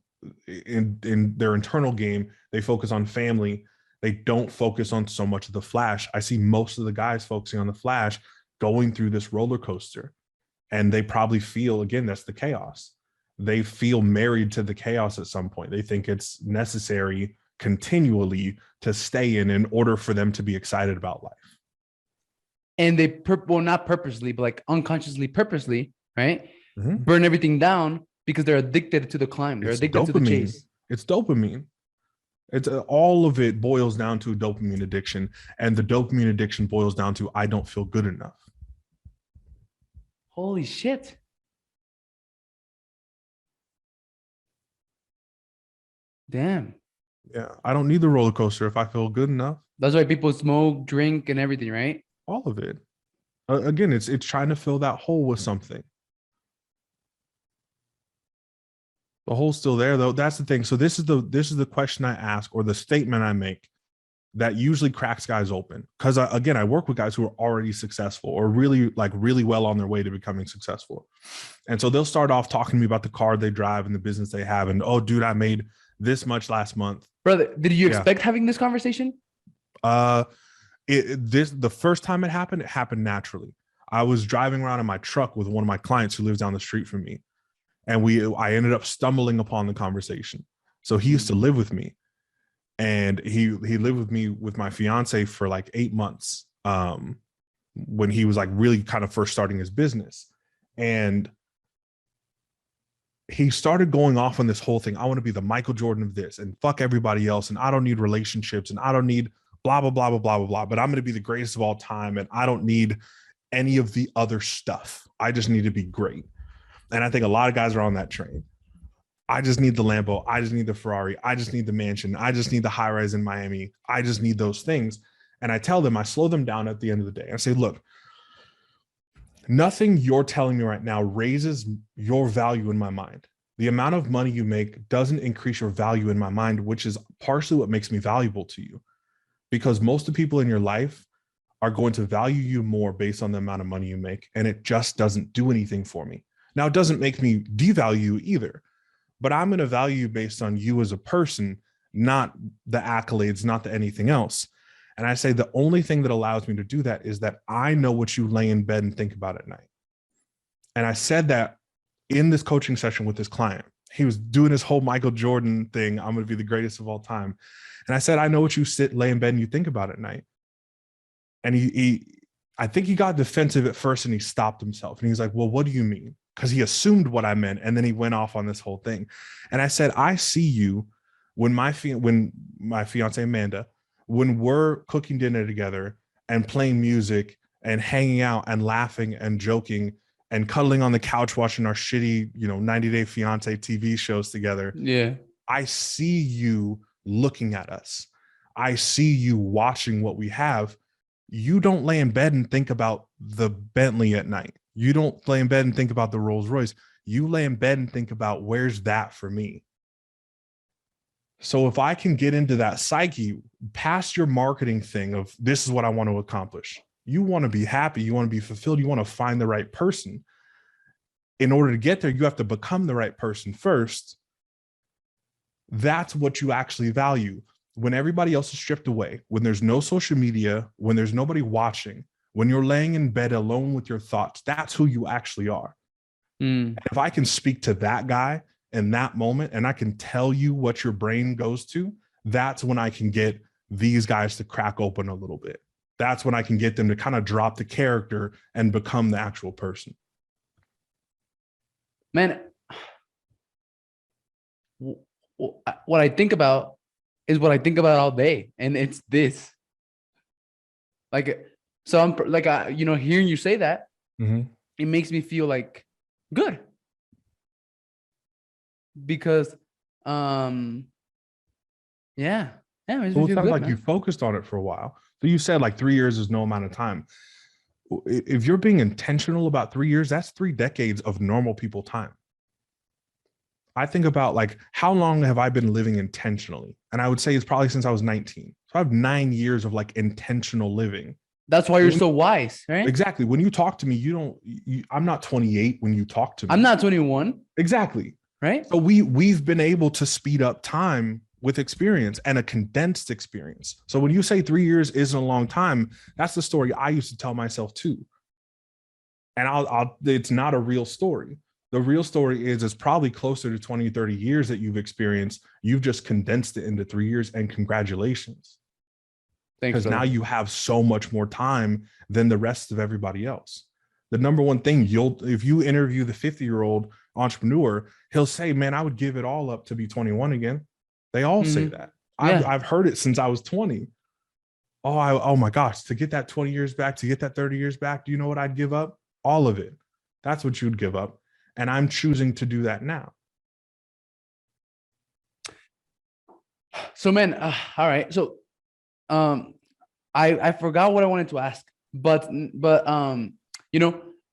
in their internal game. They focus on family. They don't focus on so much of the flash. I see most of the guys focusing on the flash, going through this roller coaster. And they probably feel, again, that's the chaos. They feel married to the chaos at some point. They think it's necessary continually to stay in order for them to be excited about life. And they, not purposely, but like unconsciously, purposely, right? Burn everything down because they're addicted to the climb. They're addicted to the chase. It's dopamine. It's all of it boils down to dopamine addiction. And the dopamine addiction boils down to, I don't feel good enough. Holy shit. Damn. Yeah. I don't need the roller coaster if I feel good enough. That's why people smoke, drink, and everything, right? All of it. Again, it's trying to fill that hole with something. The hole's still there though. That's the thing. So this is the question I ask, or the statement I make, that usually cracks guys open. Because again, I work with guys who are already successful or really well on their way to becoming successful. And so they'll start off talking to me about the car they drive and the business they have. And, oh, dude, I made this much last month. Brother, did you expect having this conversation? The first time it happened naturally. I was driving around in my truck with one of my clients who lives down the street from me. And I ended up stumbling upon the conversation. So he used to live with me. And he lived with me with my fiance for like 8 months when he was like really kind of first starting his business. And he started going off on this whole thing. I want to be the Michael Jordan of this and fuck everybody else. And I don't need relationships and I don't need blah, blah, blah, blah, blah, blah, blah. But I'm going to be the greatest of all time. And I don't need any of the other stuff. I just need to be great. And I think a lot of guys are on that train. I just need the Lambo. I just need the Ferrari. I just need the mansion. I just need the high rise in Miami. I just need those things. And I tell them, I slow them down at the end of the day. I say, look, nothing you're telling me right now raises your value in my mind. The amount of money you make doesn't increase your value in my mind, which is partially what makes me valuable to you. Because most of the people in your life are going to value you more based on the amount of money you make. And it just doesn't do anything for me. Now, it doesn't make me devalue you either. But I'm going to value you based on you as a person, not the accolades, not the anything else. And I say the only thing that allows me to do that is that I know what you lay in bed and think about at night. And I said that in this coaching session with this client. He was doing his whole Michael Jordan thing. I'm going to be the greatest of all time. And I said, I know what you lay in bed and you think about at night. And I think he got defensive at first and he stopped himself. And he's like, well, what do you mean? Because he assumed what I meant. And then he went off on this whole thing. And I said, I see you when my fiance Amanda, when we're cooking dinner together and playing music and hanging out and laughing and joking and cuddling on the couch, watching our shitty, 90 Day Fiance TV shows together. Yeah. I see you looking at us. I see you watching what we have. You don't lay in bed and think about the Bentley at night. You don't lay in bed and think about the Rolls Royce. You lay in bed and think about where's that for me. So if I can get into that psyche past your marketing thing of this is what I want to accomplish. You want to be happy. You want to be fulfilled. You want to find the right person. In order to get there, you have to become the right person first. That's what you actually value. When everybody else is stripped away, when there's no social media, when there's nobody watching, when you're laying in bed alone with your thoughts, that's who you actually are. And if I can speak to that guy in that moment and I can tell you what your brain goes to, that's when I can get these guys to crack open a little bit. That's when I can get them to kind of drop the character and become the actual person. Man, what I think about is what I think about all day. And it's this. So I'm like, hearing you say that, it makes me feel like good. Because, yeah. It makes me feel sounds good, like man. you focused on it for a while. So you said like 3 years is no amount of time. If you're being intentional about 3 years, that's 3 decades of normal people time. I think about like, how long have I been living intentionally? And I would say it's probably since I was 19. So I have 9 years of like intentional living. That's why you're so wise, right? Exactly. When you talk to me, I'm not 28 when you talk to me. I'm not 21. Exactly. Right. So we've been able to speed up time with experience and a condensed experience. So when you say 3 years isn't a long time, that's the story I used to tell myself too. And it's not a real story. The real story is it's probably closer to 20, 30 years that you've experienced. You've just condensed it into 3 years, and congratulations. Because now you have so much more time than the rest of everybody else. The number one thing if you interview the 50-year-old entrepreneur, he'll say, man, I would give it all up to be 21 again. They all say that. Yeah. I've heard it since I was 20. Oh my gosh, to get that 20 years back, to get that 30 years back, do you know what I'd give up? All of it. That's what you'd give up. And I'm choosing to do that now. So, man, all right. So, I forgot what I wanted to ask, but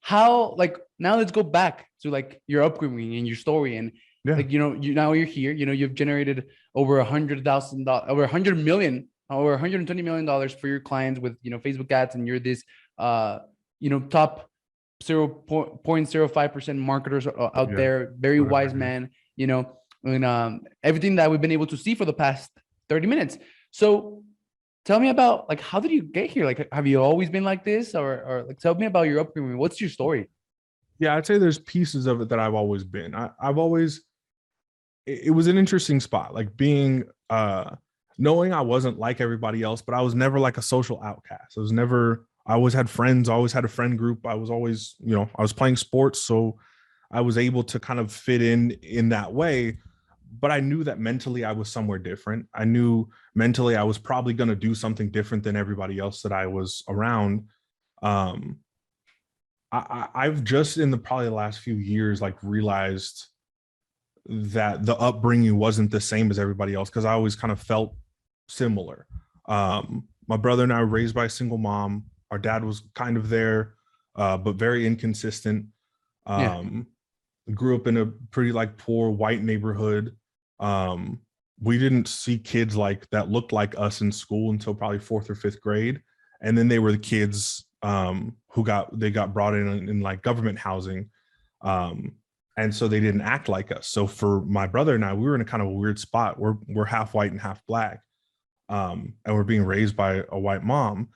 how, like, now let's go back to like your upbringing and your story. And Yeah. Like, you're here, you've generated over $100,000, over 100 million, over $120 million for your clients with, Facebook ads. And you're this, top 0.05% marketers out there, very wise man, and everything that we've been able to see for the past 30 minutes. So tell me about, like, how did you get here? Like, have you always been like this, or like, tell me about your upbringing. What's your story? Yeah, I'd say there's pieces of it that I've always been. I've always, it was an interesting spot, like being, knowing I wasn't like everybody else, but I was never like a social outcast. I always had friends, I always had a friend group. I was always, I was playing sports. So I was able to kind of fit in that way. But I knew that mentally I was somewhere different. I knew mentally I was probably going to do something different than everybody else that I was around. I've just in probably the last few years, like, realized that the upbringing wasn't the same as everybody else, because I always kind of felt similar. My brother and I were raised by a single mom. Our dad was kind of there, but very inconsistent. Grew up in a pretty like poor white neighborhood. We didn't see kids like that looked like us in school until probably 4th or 5th grade. And then they were the kids who got brought in like government housing. And so they didn't act like us. So for my brother and I, we were in a kind of a weird spot. We're half white and half black. And we're being raised by a white mom.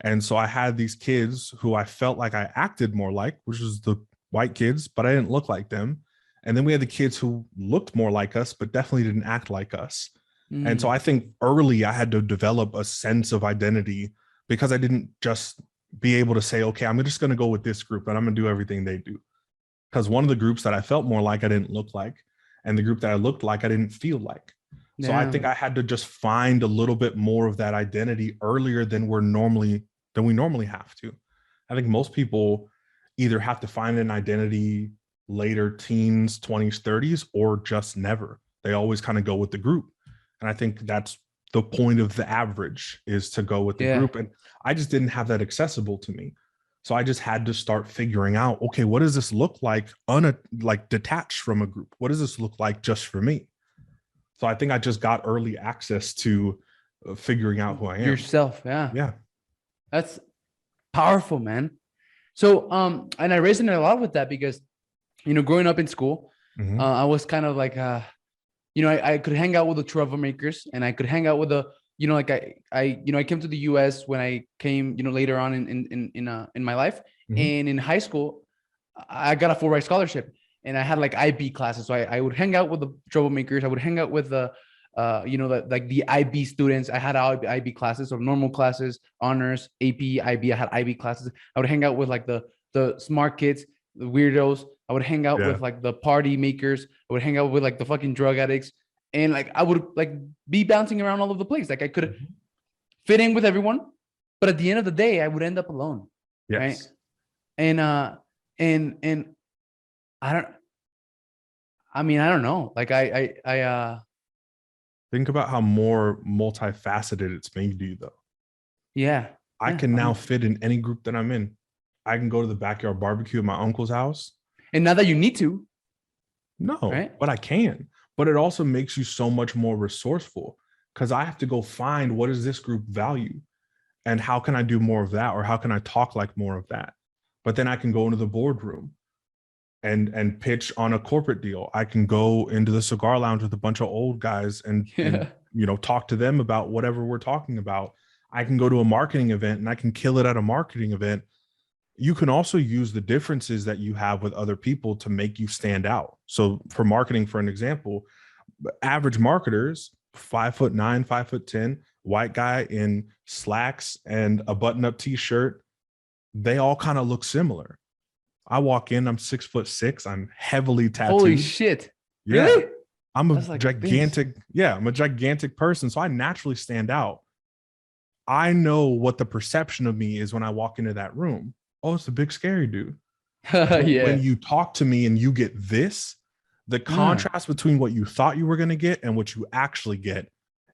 And so I had these kids who I felt like I acted more like, which was the white kids, but I didn't look like them. And then we had the kids who looked more like us, but definitely didn't act like us. And so I think early I had to develop a sense of identity, because I didn't just be able to say, okay, I'm just going to go with this group and I'm going to do everything they do. Because one of the groups that I felt more like, I didn't look like, and the group that I looked like, I didn't feel like. So I think I had to just find a little bit more of that identity earlier than we normally have to. I think most people either have to find an identity later teens, 20s, 30s, or just never. They always kind of go with the group. And I think that's the point of the average, is to go with the group. And I just didn't have that accessible to me. So I just had to start figuring out, okay, what does this look like like detached from a group? What does this look like just for me? So I think I just got early access to figuring out who I am. Yourself. Yeah. Yeah. That's powerful, man. So, and I resonate a lot with that because, growing up in school, I was kind of like, I could hang out with the troublemakers, and I could hang out with the, I came to the US when I came, later on in my life. And in high school, I got a full ride scholarship, and I had like IB classes. So I would hang out with the troublemakers. I would hang out with the, like the IB students. I had IB classes, or normal classes, honors, AP, IB. I had IB classes. I would hang out with like the smart kids, the weirdos. I would hang out with like the party makers. I would hang out with like the fucking drug addicts. And like, I would like be bouncing around all over the place. Like I could fit in with everyone, but at the end of the day, I would end up alone. Yes. Right. And I don't know. Like I think about how more multifaceted it's made you, though. Yeah. I can now fit in any group that I'm in. I can go to the backyard barbecue at my uncle's house. And not that you need to. No, right? But I can. But it also makes you so much more resourceful, because I have to go find, what does this group value? And how can I do more of that? Or how can I talk like more of that? But then I can go into the boardroom and pitch on a corporate deal. I can go into the cigar lounge with a bunch of old guys and talk to them about whatever we're talking about. I can go to a marketing event and I can kill it at a marketing event. You can also use the differences that you have with other people to make you stand out. So for marketing, for an example, average marketers, 5'9", 5'10", white guy in slacks and a button-up t-shirt, they all kind of look similar. I walk in, I'm 6'6", I'm heavily tattooed. Holy shit. Yeah. Really? I'm a gigantic person. So I naturally stand out. I know what the perception of me is when I walk into that room. Oh, it's a big scary dude. When you talk to me and you get this, the contrast between what you thought you were going to get and what you actually get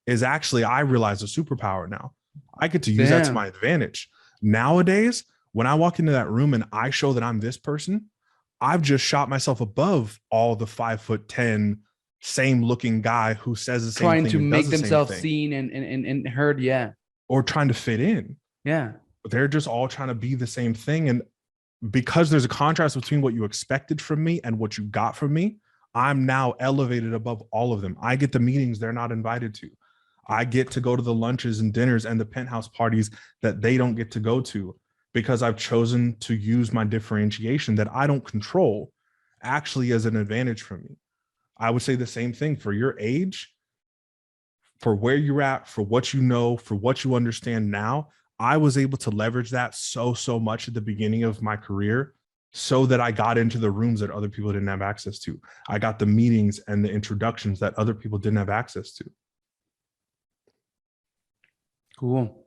is actually, I realize, a superpower now. I get to use that to my advantage. Nowadays, when I walk into that room and I show that I'm this person, I've just shot myself above all the 5'10", same looking guy who says the same Trying thing to and does make the same themselves thing, seen and heard. Yeah. or trying to fit in. Yeah. But they're just all trying to be the same thing. And because there's a contrast between what you expected from me and what you got from me, I'm now elevated above all of them. I get the meetings they're not invited to. I get to go to the lunches and dinners and the penthouse parties that they don't get to go to, because I've chosen to use my differentiation that I don't control actually as an advantage for me. I would say the same thing for your age, for where you're at, for what you know, for what you understand now. I was able to leverage that so much at the beginning of my career, so that I got into the rooms that other people didn't have access to. I got the meetings and the introductions that other people didn't have access to. Cool.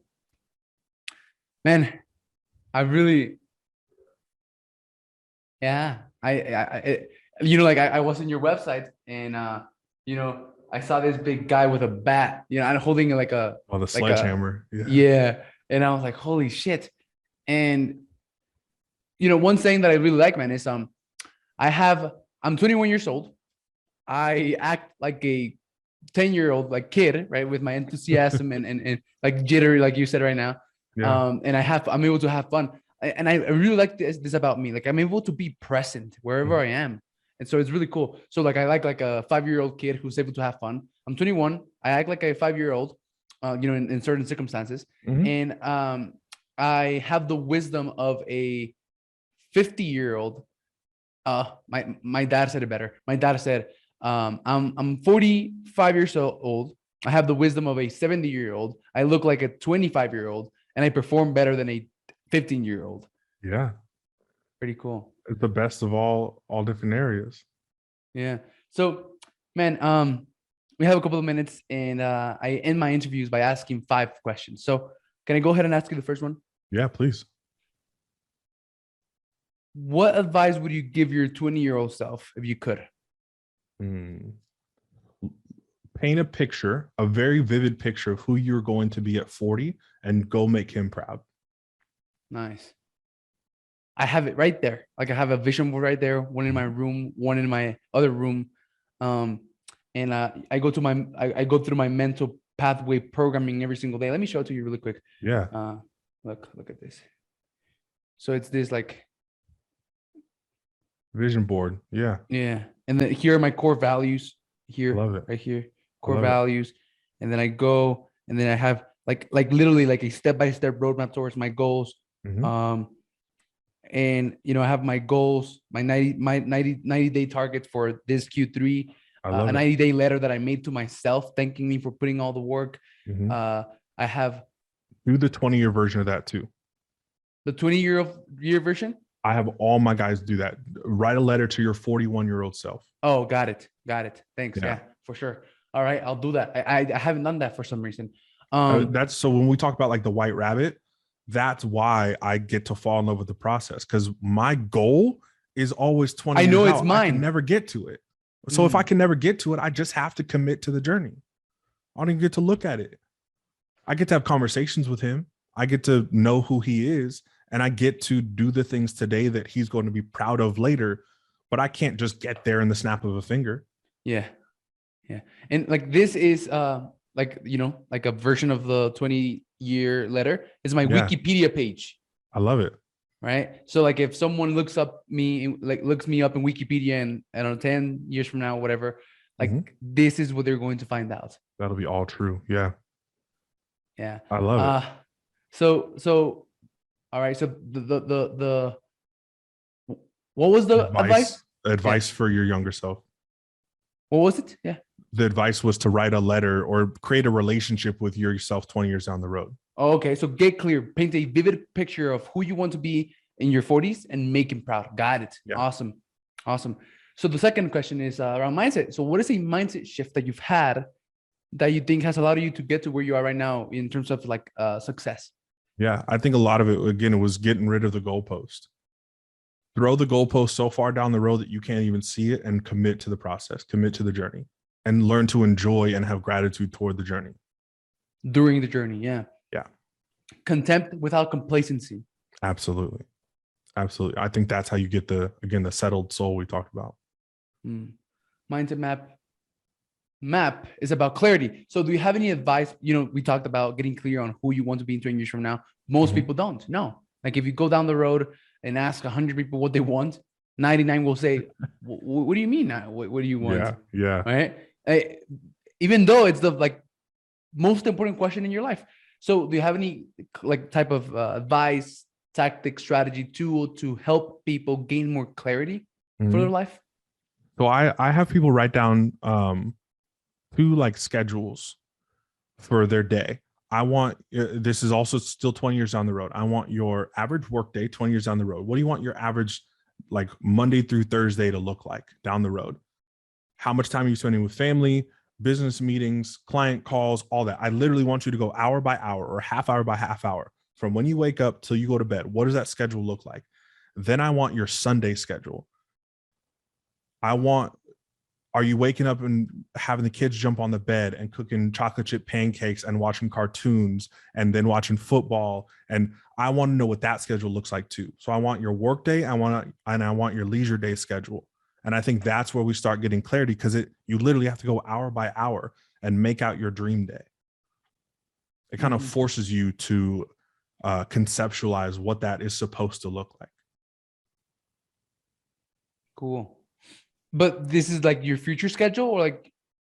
Man, I really, yeah. I was in your website and, I saw this big guy with a bat, and holding Oh, the like a, sledgehammer. Yeah. yeah. And I was like, holy shit. And, one saying that I really like, man, is, I'm 21 years old. I act like a 10-year-old like kid, right? With my enthusiasm and like jittery, like you said right now. Yeah. And I'm able to have fun. And I really like this about me. Like I'm able to be present wherever I am. And so it's really cool. So like I like a 5-year-old kid who's able to have fun. I'm 21. I act like a 5-year-old, in certain circumstances. Mhm. And I have the wisdom of a 50-year-old. My dad said it better. My dad said, I'm 45 years old. I have the wisdom of a 70-year-old. I look like a 25-year-old, and I perform better than a 15-year-old. Yeah. Pretty cool. It's the best of all different areas. Yeah. So, man, we have a couple of minutes, and I end my interviews by asking 5 questions. So, can I go ahead and ask you the first one? Yeah, please. What advice would you give your 20-year-old self if you could? Paint a picture, a very vivid picture of who you're going to be at 40, and go make him proud. Nice. I have it right there. Like I have a vision board right there, one in my room, one in my other room. And I go through my mental pathway programming every single day. Let me show it to you really quick. Yeah. Look at this. So it's this like Vision board. Yeah. Yeah. And then here are my core values here. Love it. Right here. Core values. And then I go and then I have like literally like a step-by-step roadmap towards my goals. Mhm. And I have my goals, my 90-day targets for this Q3, I love a it. 90-day letter that I made to myself, thanking me for putting all the work. Mhm. I have Do the 20-year version of that too. the 20-year version. I have all my guys do that. Write a letter to your 41-year-old self. Oh, got it. Thanks. Yeah. Yeah, for sure. All right, I'll do that. I haven't done that for some reason. That's so when we talk about like the white rabbit, that's why I get to fall in love with the process, because my goal is always 20 I know years it's out. mine. I can never get to it. So if I can never get to it, I just have to commit to the journey. I don't even get to look at it. I get to have conversations with him. I get to know who he is, and I get to do the things today that he's going to be proud of later. But I can't just get there in the snap of a finger. Yeah. And like this is like a version of the 20-year letter is my Wikipedia page. I love it. Right. So like if someone looks me up in Wikipedia and I don't know 10 years from now, whatever, like this is what they're going to find out. That'll be all true. Yeah. Yeah. I love it. So all right. So the what was the advice? Advice for your younger self. What was it? Yeah. The advice was to write a letter or create a relationship with yourself 20 years down the road. Oh, okay. So get clear, paint a vivid picture of who you want to be in your 40s and make him proud. Got it. Yeah. Awesome. So the second question is around mindset. So what is a mindset shift that you've had that you think has allowed you to get to where you are right now in terms of like success? Yeah, I think a lot of it, again, it was getting rid of the goalpost. Throw the goalpost so far down the road that you can't even see it, and commit to the process, commit to the journey, and learn to enjoy and have gratitude toward the journey. During the journey, yeah. Yeah. Contempt without complacency. Absolutely. Absolutely. I think that's how you get the settled soul we talked about. Mindset map is about clarity. So do you have any advice? We talked about getting clear on who you want to be in 20 years from now. Most people don't know. Like if you go down the road and ask 100 people what they want, 99 will say, what do you mean now? What do you want? Yeah. Right. Even though it's the most important question in your life. So do you have any type of advice, tactic, strategy, tool to help people gain more clarity for their life? So I have people write down 2 schedules for their day. I want, this is also still 20 years down the road. I want your average work day 20 years down the road. What do you want your average Monday through Thursday to look like down the road? How much time are you spending with family, business meetings, client calls, all that? I literally want you to go hour by hour or half hour by half hour from when you wake up till you go to bed. What does that schedule look like? Then I want your Sunday schedule. Are you waking up and having the kids jump on the bed and cooking chocolate chip pancakes and watching cartoons and then watching football? And I want to know what that schedule looks like too. So I want your work day. I want your leisure day schedule. And I think that's where we start getting clarity, because you literally have to go hour by hour and make out your dream day. It kind of forces you to conceptualize what that is supposed to look like. Cool. But this is your future schedule, or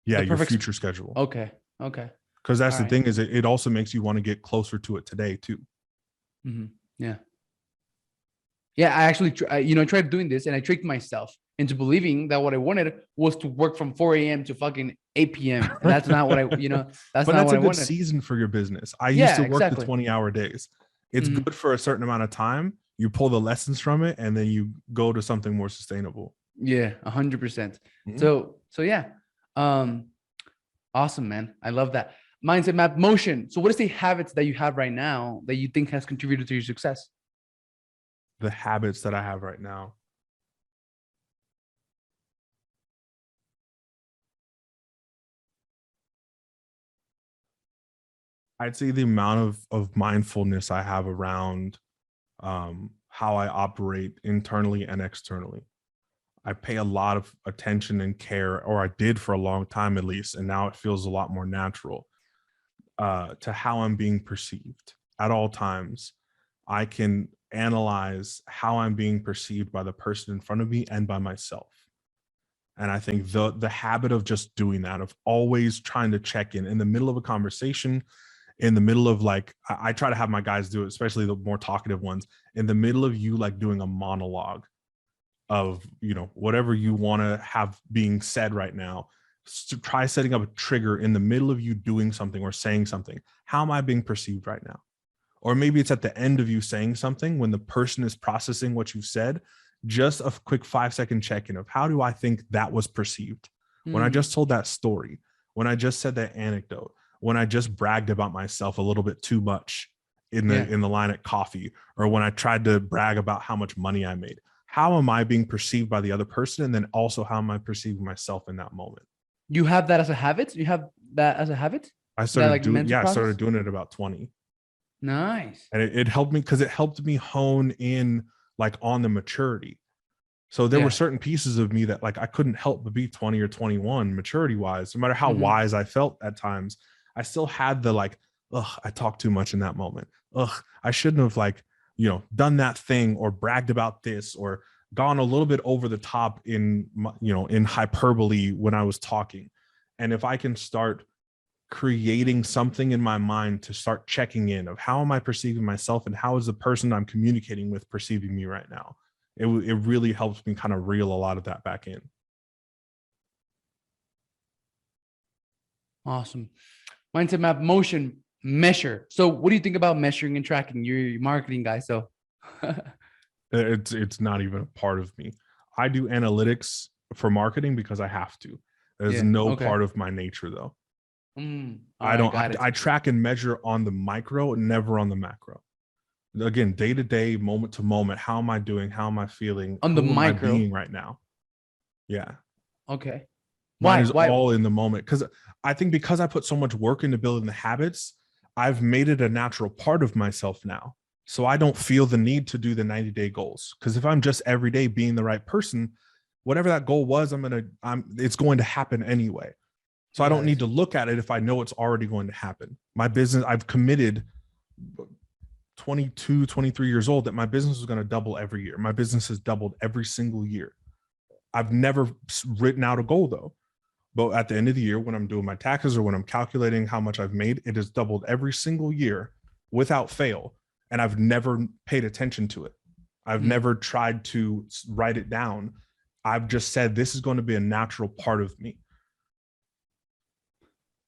your future schedule. Okay. Because that's the thing, is it also makes you want to get closer to it today too. Yeah. I actually tried doing this, and I tricked myself into believing that what I wanted was to work from 4 a.m. to fucking 8 p.m. And that's not what that's but not that's what a I good wanted. season for your business. I used to work the 20-hour days. It's good for a certain amount of time. You pull the lessons from it, and then you go to something more sustainable. Yeah, 100%. So yeah. Awesome, man. I love that. Mindset map motion. So what is the habits that you have right now that you think has contributed to your success? The habits that I have right now. I'd say the amount of mindfulness I have around how I operate internally and externally. I pay a lot of attention and care, or I did for a long time at least, and now it feels a lot more natural to how I'm being perceived at all times. I can analyze how I'm being perceived by the person in front of me and by myself. And I think the habit of just doing that, of always trying to check in the middle of a conversation, in the middle of I try to have my guys do it, especially the more talkative ones, in the middle of you doing a monologue of whatever you want to have being said right now, to try setting up a trigger in the middle of you doing something or saying something. How am I being perceived right now? Or maybe it's at the end of you saying something, when the person is processing what you've said, just a quick 5-second check-in of how do I think that was perceived when I just told that story, when I just said that anecdote, when I just bragged about myself a little bit too much in the line at coffee, or when I tried to brag about how much money I made. How am I being perceived by the other person? And then also, how am I perceiving myself in that moment? You have that as a habit? You have that as a habit? I started doing it at about 20. Nice. And it helped me, because it helped me hone in on the maturity. So there were certain pieces of me that I couldn't help but be 20 or 21 maturity wise. No matter how wise I felt at times, I still had the I talked too much in that moment. I shouldn't have done that thing, or bragged about this, or gone a little bit over the top in hyperbole when I was talking. And if I can start creating something in my mind to start checking in of how am I perceiving myself, and how is the person I'm communicating with perceiving me right now, it really helps me kind of reel a lot of that back in. Awesome. Mindset map motion measure. So what do you think about measuring and tracking? You're a marketing guy, so it's not even a part of me. I do analytics for marketing because I have to. There's no part of my nature though. I track and measure on the micro, never on the macro. Again, day to day, moment to moment. How am I doing? How am I feeling? On the micro, am I being right now? Yeah. Okay. Mine is all in the moment, because I think because I put so much work into building the habits, I've made it a natural part of myself now. So I don't feel the need to do the 90-day goals. Because if I'm just every day being the right person, whatever that goal was, it's going to happen anyway. So I don't need to look at it if I know it's already going to happen. My business, I've committed 22, 23 years old that my business is going to double every year. My business has doubled every single year. I've never written out a goal though. But at the end of the year, when I'm doing my taxes or when I'm calculating how much I've made, it has doubled every single year without fail. And I've never paid attention to it. I've never tried to write it down. I've just said, this is going to be a natural part of me.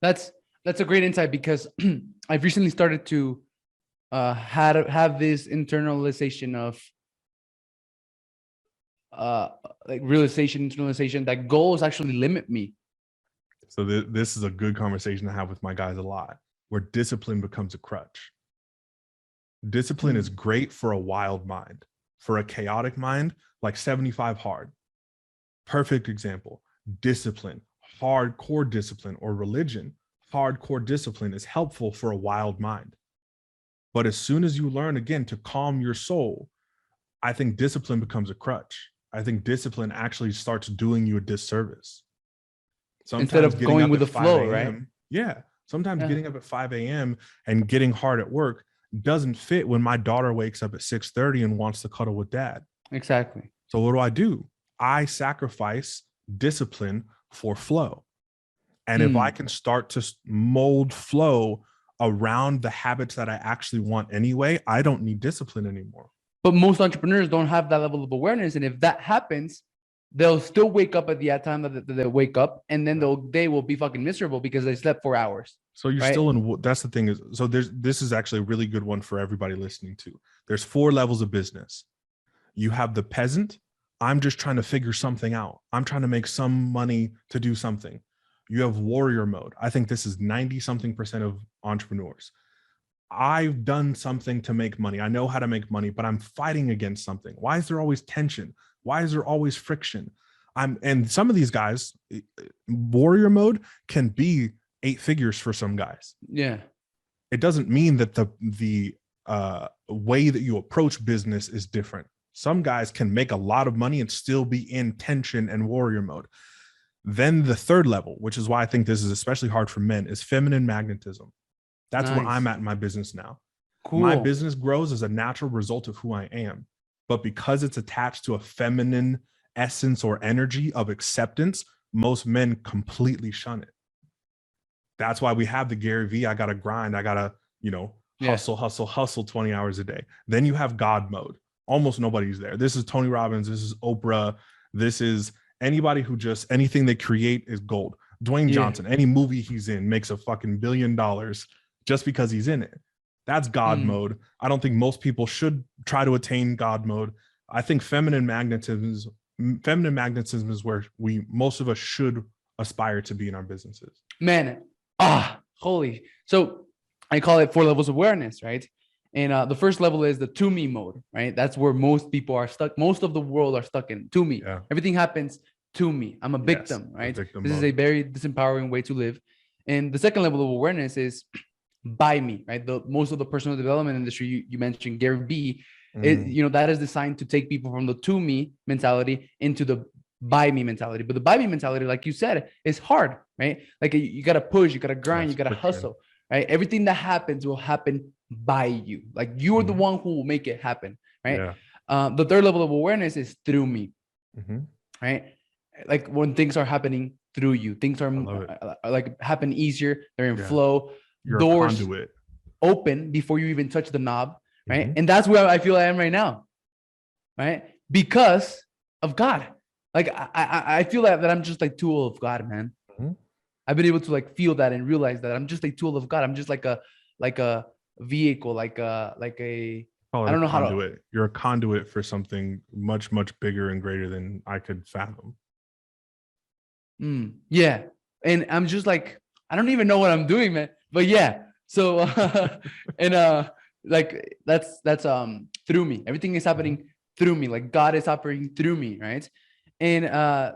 That's a great insight, because I've recently started to have this internalization of internalization that goals actually limit me. So this is a good conversation to have with my guys a lot, where discipline becomes a crutch. Discipline is great for a wild mind. For a chaotic mind, like 75 hard. Perfect example. Discipline, hardcore discipline, or religion, hardcore discipline is helpful for a wild mind. But as soon as you learn, again, to calm your soul, I think discipline becomes a crutch. I think discipline actually starts doing you a disservice. Sometimes instead of going with the flow, right? Yeah. Sometimes getting up at 5 a.m. and getting hard at work doesn't fit when my daughter wakes up at 6:30 and wants to cuddle with dad. Exactly. So what do? I sacrifice discipline for flow. And if I can start to mold flow around the habits that I actually want anyway, I don't need discipline anymore. But most entrepreneurs don't have that level of awareness. And if that happens, they'll still wake up at the time that they wake up, and then they will be fucking miserable because they slept 4 hours. So you're still in, that's the thing is, so this is actually a really good one for everybody listening to. There's 4 levels of business. You have the peasant. I'm just trying to figure something out. I'm trying to make some money to do something. You have warrior mode. I think this is 90-something% of entrepreneurs. I've done something to make money. I know how to make money, but I'm fighting against something. Why is there always tension? Why is there always friction? And some of these guys, warrior mode can be 8 figures for some guys. Yeah. It doesn't mean that the way that you approach business is different. Some guys can make a lot of money and still be in tension and warrior mode. Then the third level, which is why I think this is especially hard for men, is feminine magnetism. That's where I'm at in my business now. Cool. My business grows as a natural result of who I am. But because it's attached to a feminine essence or energy of acceptance, most men completely shun it. That's why we have the Gary V, I got to grind. I got to, hustle 20 hours a day. Then you have God mode. Almost nobody's there. This is Tony Robbins. This is Oprah. This is anybody who just, anything they create is gold. Dwayne Johnson, any movie he's in makes a fucking $1 billion just because he's in it. That's God mode. I don't think most people should try to attain God mode. I think feminine magnetism is where most of us should aspire to be in our businesses. Man, holy. So I call it 4 levels of awareness, right? And the first level is the to me mode, right? That's where most people are stuck. Most of the world are stuck in to me. Yeah. Everything happens to me. I'm a victim, right? This is a very disempowering way to live. And the second level of awareness is by me, right? Most of the personal development industry, you mentioned Gary V, that is designed to take people from the to me mentality into the by me mentality. But the by me mentality, like you said, is hard, right? Like you got to push, you got to grind, you got to hustle, right? Everything that happens will happen by you. Like you're the one who will make it happen, right? Yeah. The third level of awareness is through me, right? Like when things are happening through you, things are like happen easier. They're in flow. You're doors a conduit. Open before you even touch the knob, right? And that's where I feel I am right now, right? Because of God. Like I feel that I'm just like tool of God, man. I've been able to like feel that and realize that I'm just a tool of God. I'm just like a vehicle, like a I don't know how to. You're a conduit for something much, much bigger and greater than I could fathom. Yeah. And I'm just like, I don't even know what I'm doing, man. But yeah. So like that's through me. Everything is happening through me. Like God is operating through me, right? And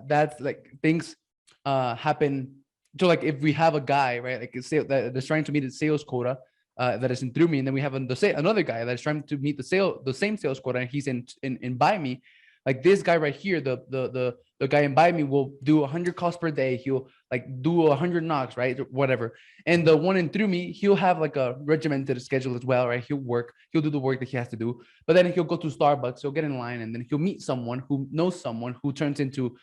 that's like things happen. So like if we have a guy, right, like that's trying to meet the sales quota, that is in through me, and then we have another guy that is trying to meet the same sales quota, and he's in by me. Like this guy right here, the guy in by me will do 100 calls per day. He'll like do 100 knocks, right? Whatever. And the one in through me, he'll have like a regimented schedule as well, right? He'll do the work that he has to do, but then he'll go to Starbucks, he'll get in line, and then he'll meet someone who knows someone who turns into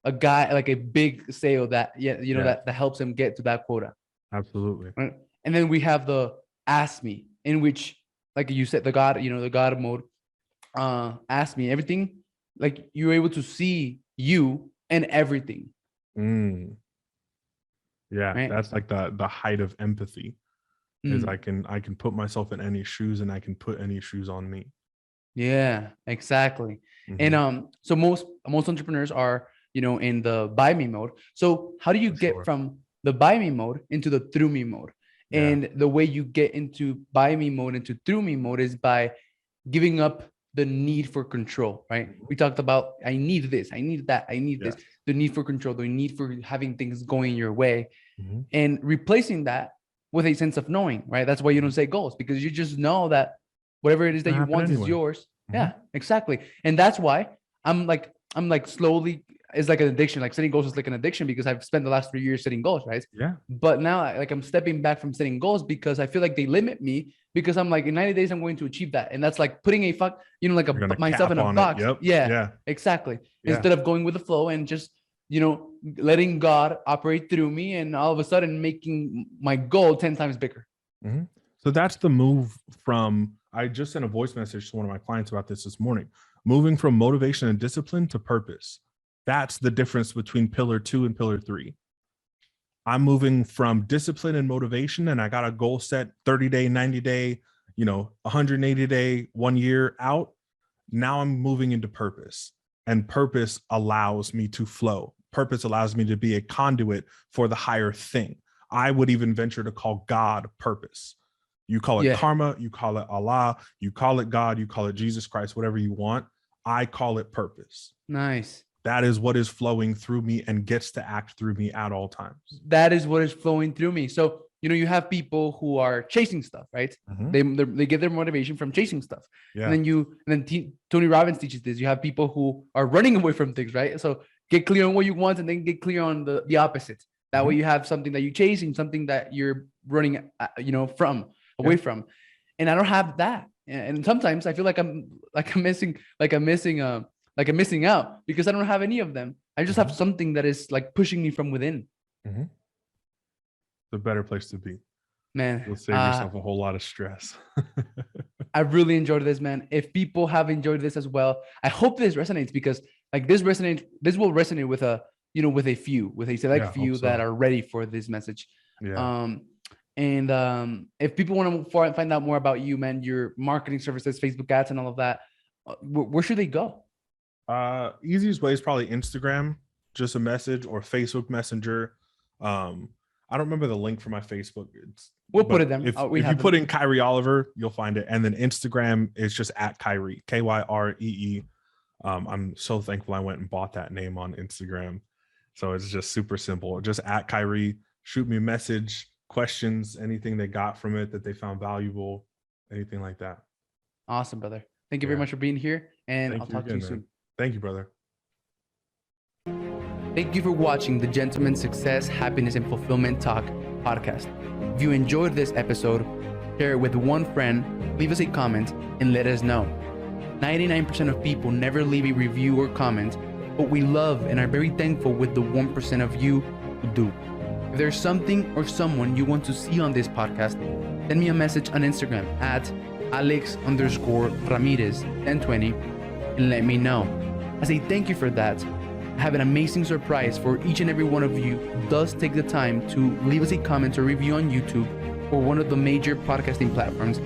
a guy, like a big sale that, that helps him get to that quota. Absolutely. Right? And then we have the ask me, in which, like you said, the God mode, ask me everything. Like you're able to see you and everything. Yeah, right? That's like the height of empathy. Is I can put myself in any shoes, and I can put any shoes on me. Yeah, exactly. And so most entrepreneurs are, in the buy me mode. So how do you get from the buy me mode into the through me mode? Yeah. And the way you get into buy me mode into through me mode is by giving up the need for control, right? We talked about, I need this, I need that, I need this, the need for control, the need for having things going your way, and replacing that with a sense of knowing, right? That's why you don't say goals, because you just know that whatever it is that you want is yours. Yeah, exactly. And that's why I'm like slowly, it's like an addiction. Like setting goals is like an addiction, because I've spent the last 3 years setting goals, right? Yeah. But now I'm stepping back from setting goals, because I feel like they limit me, because I'm like, in 90 days, I'm going to achieve that. And that's like putting myself in a box. Yep. Yeah, exactly. Yeah. Instead of going with the flow and just, letting God operate through me, and all of a sudden making my goal 10 times bigger. So that's the move from, I just sent a voice message to one of my clients about this morning, moving from motivation and discipline to purpose. That's the difference between pillar 2 and pillar 3. I'm moving from discipline and motivation, and I got a goal set 30 day, 90 day, 180 day, 1 year out. Now I'm moving into purpose, and purpose allows me to flow. Purpose allows me to be a conduit for the higher thing. I would even venture to call God purpose. You call it karma, you call it Allah, you call it God, you call it Jesus Christ, whatever you want. I call it purpose. Nice. That is what is flowing through me and gets to act through me at all times. That is what is flowing through me. So, you have people who are chasing stuff, right? They get their motivation from chasing stuff. Yeah. And then Tony Robbins teaches this. You have people who are running away from things, right? So get clear on what you want, and then get clear on the opposite. That way you have something that you're chasing, something that you're running, away from. And I don't have that. And sometimes I feel like I'm missing out, because I don't have any of them. I just have something that is like pushing me from within. It's a better place to be, man. You'll save yourself a whole lot of stress. I really enjoyed this, man. If people have enjoyed this as well, I hope this resonates, because like this will resonate with a select few that are ready for this message. Yeah. If people want to find out more about you, man, your marketing services, Facebook ads, and all of that, where should they go? Easiest way is probably Instagram, just a message, or Facebook Messenger. I don't remember the link for my Facebook. We'll put it there. If you put in Kyree Oliver, you'll find it. And then Instagram is just at Kyree, Kyree. I'm so thankful I went and bought that name on Instagram. So it's just super simple. Just at Kyree, shoot me a message, questions, anything they got from it that they found valuable, anything like that. Awesome, brother. Thank you very much for being here, and I'll talk to you soon. Thank you, brother. Thank you for watching the Gentleman's Success, Happiness, and Fulfillment Talk podcast. If you enjoyed this episode, share it with one friend, leave us a comment, and let us know. 99% of people never leave a review or comment, but we love and are very thankful with the 1% of you who do. If there's something or someone you want to see on this podcast, send me a message on Instagram at Alex_Ramirez1020 and let me know. As a thank you for that, I have an amazing surprise for each and every one of you who does take the time to leave us a comment or review on YouTube or one of the major podcasting platforms